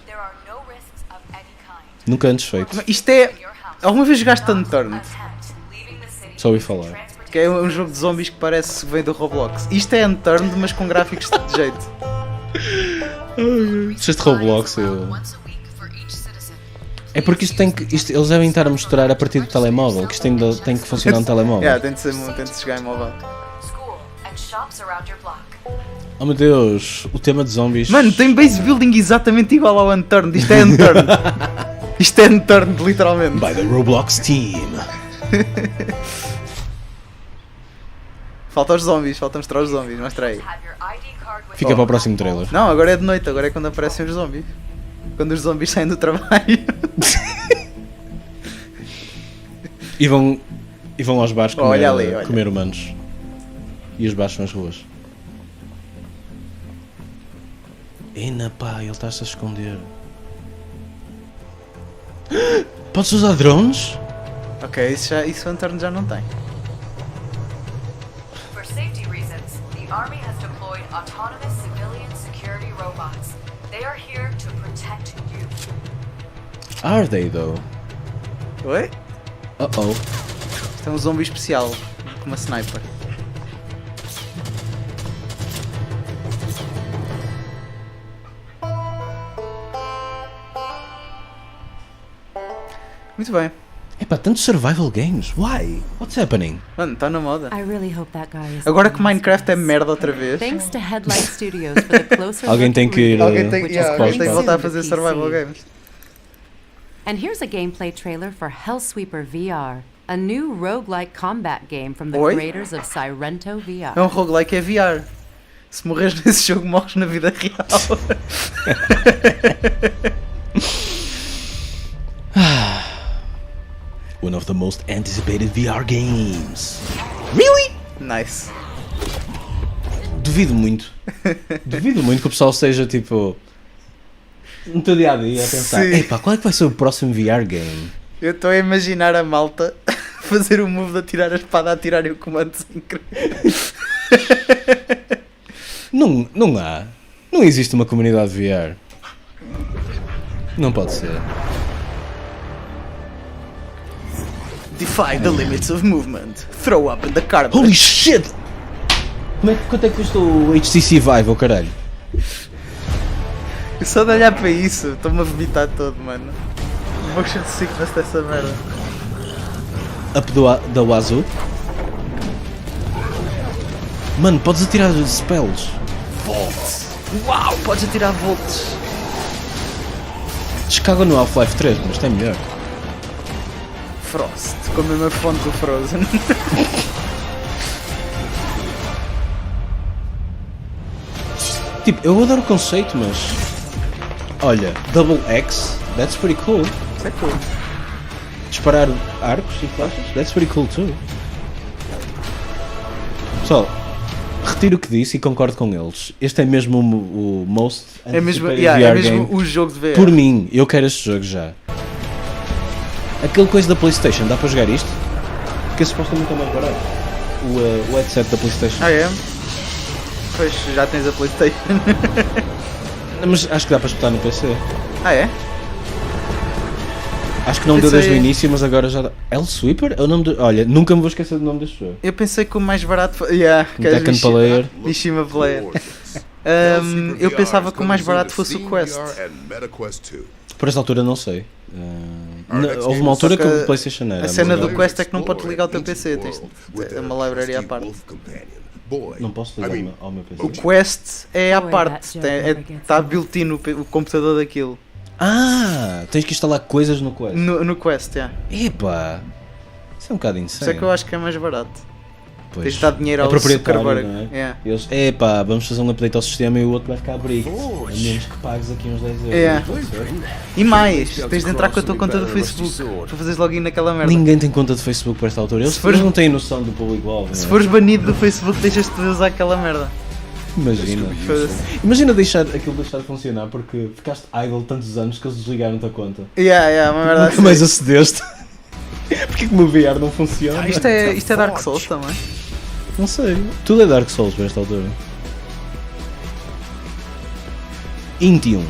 Nunca antes feito. Isto é... Alguma vez jogaste Unturned? Só ouvi falar. Que é um jogo de zombies que parece que vem do Roblox. Isto é Unturned, mas com gráficos de jeito. Se este Roblox eu... É porque isto tem que... eles devem estar a mostrar a partir do telemóvel. Que isto ainda tem que funcionar no telemóvel. Tem de chegar em mobile. Oh meu Deus, o tema de zombies. Mano, tem base building exatamente igual ao Unturned. Isto é Unturned. Isto é Unturned, literalmente. By the Roblox team. Falta os zombies, falta mostrar os zombies, mostra aí. Fica para o próximo trailer. Não, agora é de noite, agora é quando aparecem os zombies. Quando os zombies saem do trabalho. e vão aos bares comer, olha ali, olha. Comer humanos. E os bares são as ruas. Ena pá, ele está-se a esconder. Podes usar drones? Ok, isso o Unturned já não tem. For safety reasons, the Army has deployed autonomous civilian security robots. They are here to protect you. Are they though? Oi? Uh-oh. Isto é um zombie especial, com uma sniper. Muito bem. Epá, tantos survival games. Why? What's happening? Mano, está na moda. Agora que Minecraft é merda outra vez. Thanks to Headlight Studios for the closer Alguém tem que ir. Alguém tem que voltar a fazer survival games. And here's a gameplay trailer for Hellsweeper VR, a new roguelike combat game from the creators of Sirento VR. É um roguelike, é VR. Se morres nesse jogo, morres na vida real. One of the most anticipated VR games. Really? Nice. Duvido muito. Duvido muito que o pessoal seja tipo no teu dia a dia a pensar, epá, qual é que vai ser o próximo VR game? Eu estou a imaginar a malta fazer o move de atirar a espada a atirar e o comando sem querer. Não há. Não existe uma comunidade VR. Não pode ser. Defy the limits of movement. Throw up in the carpet. Holy shit! Quanto é que custa o HTC Vive, oh caralho? Eu só de olhar para isso, estou-me a vomitar todo, mano. Motion sickness dessa merda. Up da Wazoo? Mano, podes atirar spells. Volts. Uau, podes atirar volts. Descaga no Half-Life 3, mas tem melhor. Frost, com a mesma fonte do Frozen. Tipo, eu adoro o conceito, mas... Olha, Double X, that's pretty cool. Isso é cool. Disparar arcos e flechas, that's pretty cool too. Pessoal, retiro o que disse e concordo com eles. Este é mesmo o most é mesmo, VR é mesmo game. O jogo de VR. Por mim, eu quero este jogo já. Aquele coisa da PlayStation, dá para jogar isto? Porque supostamente é mais barato. O headset da PlayStation. Ah, é? Pois já tens a PlayStation. Mas acho que dá para escutar no PC. Ah, é? Acho que não deu desde o início, mas agora já dá. L-Sweeper? É o nome do... Olha, nunca me vou esquecer do nome deste jogo. Eu pensei que o mais barato foi... Yeah, Tekken Player. Mishima Player. Eu pensava que o mais barato fosse o Quest. Por esta altura não sei. Houve uma altura que o PlayStation era. A cena do Quest é que não podes ligar ao teu PC, tens uma library à parte. Não posso ligar ao meu PC. O Quest é à parte, está built-in o computador daquilo. Ah, tens que instalar coisas no Quest. No Quest, é. Epá, isso é um bocado insano. Isso é que eu acho que é mais barato. Pois. Tens de dar dinheiro ao Zuckerberg. Não é? Yeah. Eles, epá, vamos fazer um update ao sistema e o outro vai ficar brick. A menos que pagues aqui uns 10 euros. Yeah. E mais, tens de entrar com a tua conta do Facebook para fazeres login naquela merda. Ninguém tem conta de Facebook para esta altura. Eles não têm noção do público-alvo. Se fores banido do Facebook, deixas-te de usar aquela merda. Imagina deixar aquilo deixar de funcionar porque ficaste idle tantos anos que eles desligaram-te a conta. Uma merda. Nunca mais acedeste. Porquê que o meu VR não funciona? Isto é Dark Souls também? Não sei. Tudo é Dark Souls para esta altura. Intium.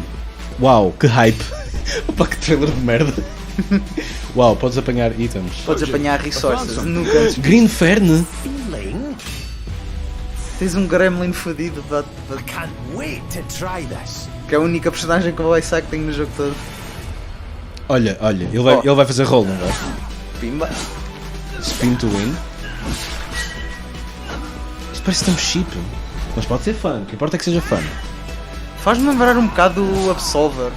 Uau, que hype. Opa, que trailer de merda. Uau, podes apanhar itens. Podes apanhar resources. Green Fern. Tens um gremlin fodido. Que é a única personagem com voice acting no jogo todo. Olha, ele vai fazer roll, não vai? Pimba. Spin to win. Isto parece tão cheap. Mas pode ser fun, o que importa é que seja fun. Faz-me lembrar um bocado o Absolver.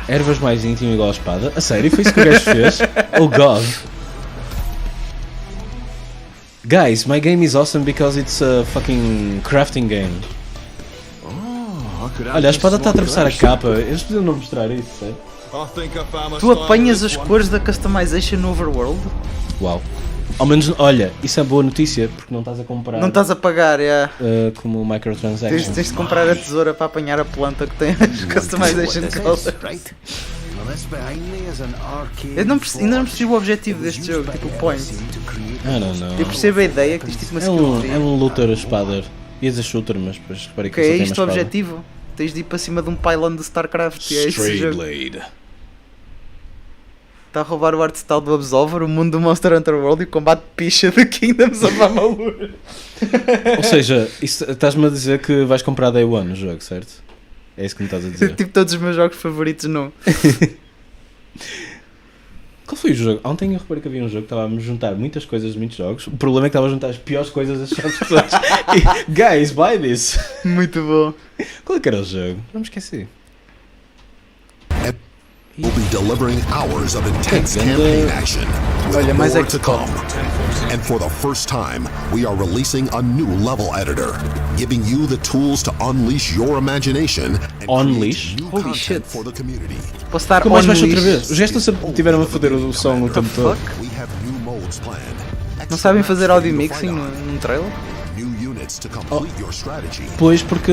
Ervas mais íntimo igual a espada? A sério? Foi isso que o gajo fez? Oh god. Guys, my game is awesome because it's a fucking crafting game. Olha, a espada está a atravessar a capa. Eles podiam não mostrar isso, sério? Tu apanhas as cores da customization no Overworld? Uau. Ao menos, olha, isso é boa notícia porque não estás a comprar. Não estás a pagar, como microtransactions. Tens de comprar a tesoura para apanhar a planta que tem as customization colors. Eu ainda não percebo o objetivo deste jogo, tipo o point. Não. Eu percebo a ideia que tens tipo uma skill. É um looter espada. Ia dizer shooter, mas depois reparei que é isto o objetivo? Tens de ir para cima de um pylon de StarCraft e é esse jogo. Está a roubar o art style do Absolver, o mundo do Monster Hunter World e o combate picha do Kingdoms of Amalur. Ou seja, estás-me a dizer que vais comprar Day One no jogo, certo? É isso que me estás a dizer. Tipo todos os meus jogos favoritos, não. Qual foi o jogo? Ontem eu reparei que havia um jogo que estava a juntar muitas coisas de muitos jogos. O problema é que estava a juntar as piores coisas das pessoas. Guys, buy this! Muito bom. Qual é que era o jogo? Não me esqueci. We'll be delivering hours of intense campaign action with more to come. And for the first time, we are releasing a new level editor, giving you the tools to unleash your imagination and create new content for the community. Posso estar mais baixo outra vez? Os gestos tiveram a foder o som o tempo todo. Não sabem fazer audio mixing num trailer? Pois, porque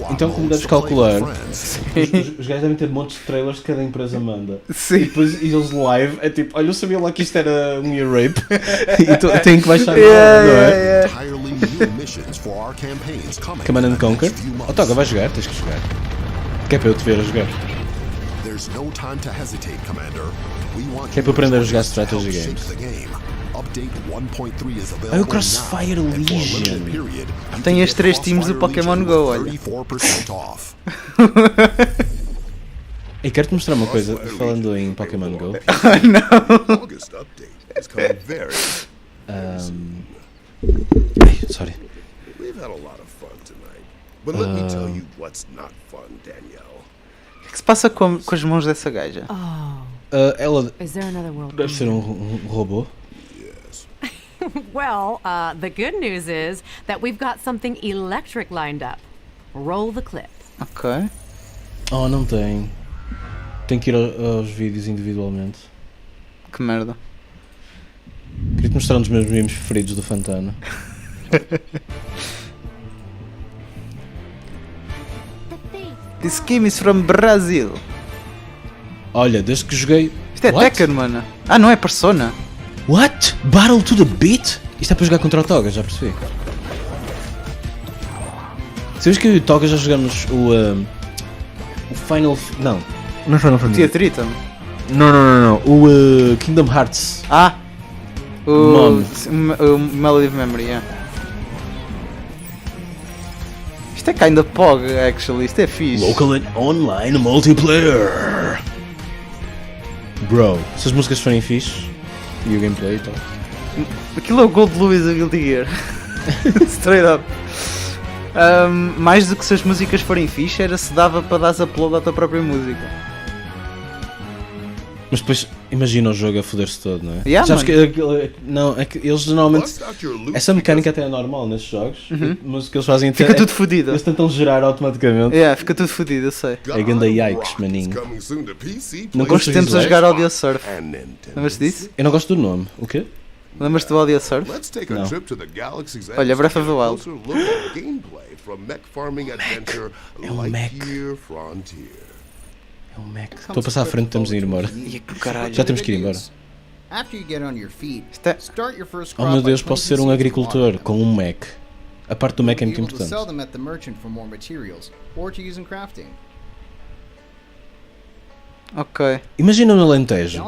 então, como deves calcular, os gajos devem ter montes de trailers que cada empresa manda. Sim. E depois eles live é tipo, olha, eu sabia lá que isto era um ear rape e tenho que baixar, não é? Command and Conquer. Oh, Toga, vai jogar, tens que jogar. Que é para eu te ver a jogar. Que é para eu aprender a jogar strategy games. É o Crossfire Legion. Tem as 3 teams do Pokémon GO, olha. E quero-te mostrar uma coisa, falando em Pokémon GO. Não. Sorry. O que se passa com as mãos dessa gaja? Ela deve ser um robô. Well, the good news is that we've got something electric lined up. Roll the clip. Ok. Oh, não tem. Tenho que ir aos vídeos individualmente. Que merda. Queria-te mostrar um dos meus memes preferidos do Fantano. This game is from Brazil. Olha, desde que joguei Isto é Tekken, mano. Ah, não é Persona? What? Battle to the Beat? Isto é para jogar contra o Toga, já percebi. Sabes que eu e o Toga já jogamos o Final... Não é Final Fantasy. Teatrita? Não. O Kingdom Hearts. Ah! O Melody of Memory, yeah. Isto é kinda POG, actually. Isto é fixe. Local and online multiplayer. Bro, se as músicas forem fixe e o gameplay e tal. Aquilo é o Gold Lewis da Guilty Gear. Straight up. Mais do que se as músicas forem fixe, era se dava para dar upload à tua própria música. Mas depois imagina o jogo a foder-se todo, não é? Yeah, sabes não, é que eles normalmente. Essa mecânica até é normal nesses jogos, mas o que eles fazem fica tudo fodido. Eles tentam gerar automaticamente. Fica tudo fodido, eu sei. É ganda yikes, maninho. Não gosto de tempos a jogar Audio Surf. Lembras-te disso? Eu não gosto do nome. O quê? Lembras-te do Audio Surf? Não. Olha, Breath of the Wild. É um Mac. É um Mac. Estou a passar à frente, temos de ir embora. Já temos que ir embora. Oh meu Deus, posso ser um agricultor com um Mac. A parte do Mac é muito importante. Ok. Imagina no Alentejo.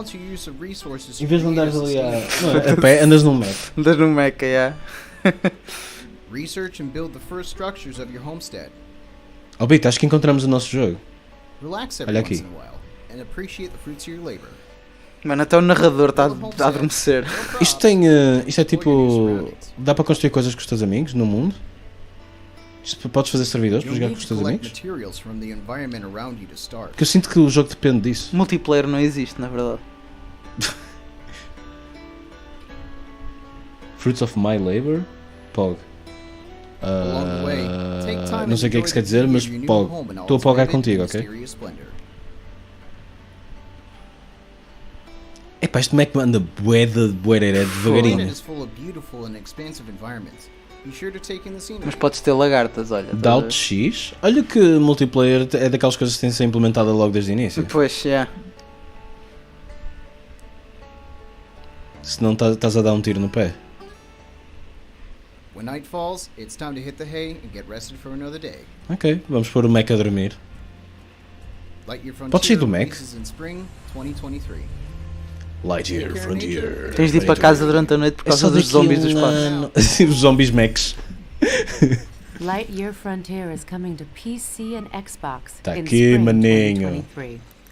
Em vez de andares ali a pé, andas num Mac. Andas num Mac, Research and build the first structures of your homestead. Oh, Bito, acho que encontramos o nosso jogo. Relax every once in a while and appreciate the fruits of your labor. Mano, até o narrador está a adormecer. Isto tem. Isto é tipo. Dá para construir coisas com os teus amigos no mundo? Isto podes fazer servidores para jogar com os teus amigos? Porque eu sinto que o jogo depende disso. Multiplayer não existe, na verdade. Fruits of my labor? POG. Não sei o que é que isso quer dizer, mas POG. Estou a pogar contigo, ok? Epá, este Mac anda bué devagarinho. Mas podes ter lagartas, olha. Alt X? Olha que multiplayer é daquelas coisas que têm de ser implementada logo desde o início. Pois, Se não estás a dar um tiro no pé. When night falls, it's time to hit the hay and get rested for another day. Ok, vamos pôr o Mac a dormir. Podes sair do Mac? Lightyear Frontier. Tens de ir para casa durante a noite por causa dos zombies do espaço. Os zombies Macs. Lightyear Frontier is coming to PC and Xbox. Tá aqui, maninho.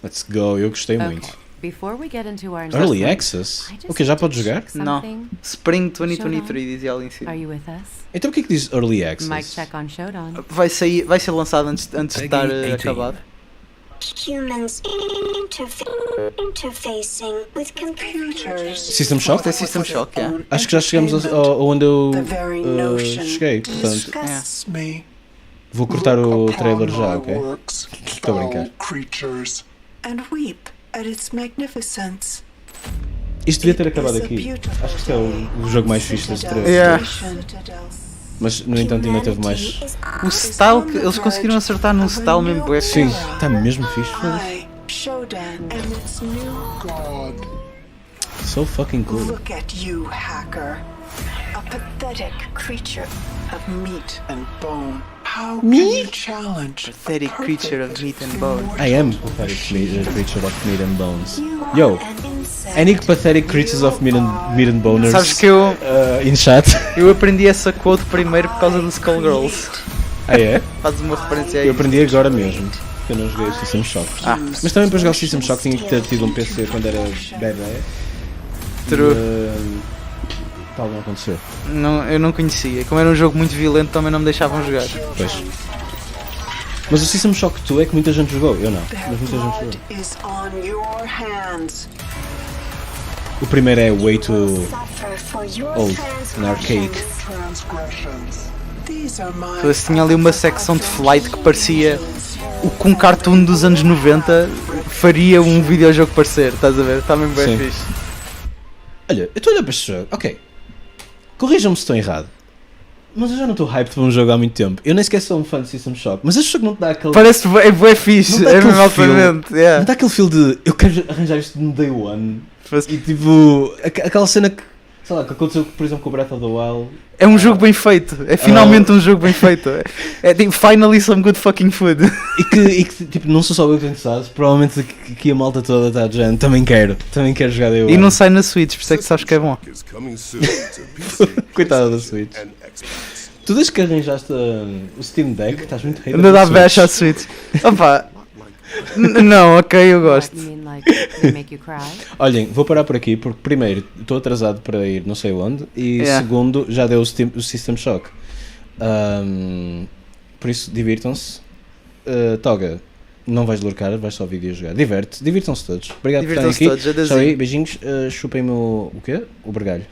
Let's go, eu gostei muito. Early Access? Ok, já podes jogar? Não. Spring 2023 dizia ali em cima. Então o que é que diz Early Access? Vai ser lançado antes de estar acabado. Humans interfacing with computers. System Shock? É System Shock, Acho que já chegamos onde eu cheguei, portanto. Vou cortar o trailer já, ok? Estou a brincar. Isto devia ter acabado aqui. Acho que isto é o jogo mais fixe deste trailer. Mas no entanto ainda teve mais. O style que eles conseguiram acertar num style mesmo bué. Sim, está mesmo fixe. So fucking cool. Look at you, hacker. A pathetic creature of meat and bone. How can you challenge? Pathetic creature of meat and bone. I am pathetic creature of meat and bones. Yo, any pathetic creatures of meat and boners. Sabes que eu in chat. Eu aprendi essa quote primeiro por causa do Skullgirls. Ah é? Fazes uma referência aí. Eu aprendi agora mesmo. Porque eu não joguei o System Shock. Mas também para jogar o System Shock tinha que ter tido um PC quando era bebê. True. Tal não aconteceu. Não, eu não conhecia. Como era um jogo muito violento, também não me deixavam jogar. Pois. Mas o System Shock 2 é que muita gente jogou. Eu não. Mas muita gente jogou. O primeiro é Way to Old, an arcade. Então, tinha ali uma secção de Flight que parecia o que um cartoon dos anos 90 faria um videojogo parecer, estás a ver? Está mesmo bem fixe. Olha, eu estou a olhar para este jogo, ok. Corrijam-me se estou errado. Mas eu já não estou hyped para um jogo há muito tempo. Eu nem sequer sou um fã de System Shock, mas este jogo não te dá aquele... Parece bué fixe, é mesmo altamente. Yeah. Não dá aquele feel de eu quero arranjar isto no day one. E tipo, aquela cena que, sei lá, que aconteceu por exemplo com o Breath of the Wild. É um jogo bem feito, é finalmente um jogo bem feito. É tipo, finally some good fucking food. E que tipo, não sou só eu que tenho sabes, provavelmente aqui a malta toda está dizendo, também quero jogar Day One. E não sai na Switch, por isso é que sabes que é bom. Coitada da Switch. Tu desde que arranjaste o Steam Deck, estás muito hater. Anda a dar bash à Switch. Opa, não, ok, eu gosto. Olhem, vou parar por aqui porque primeiro estou atrasado para ir não sei onde e segundo já deu o System Shock. Por isso divirtam-se. Toga, não vais lurcar, vais só vídeo jogar. Divirtam-se todos. Obrigado por estarem aqui. Tchau aí, beijinhos. Chupem-me o quê? O bergalho.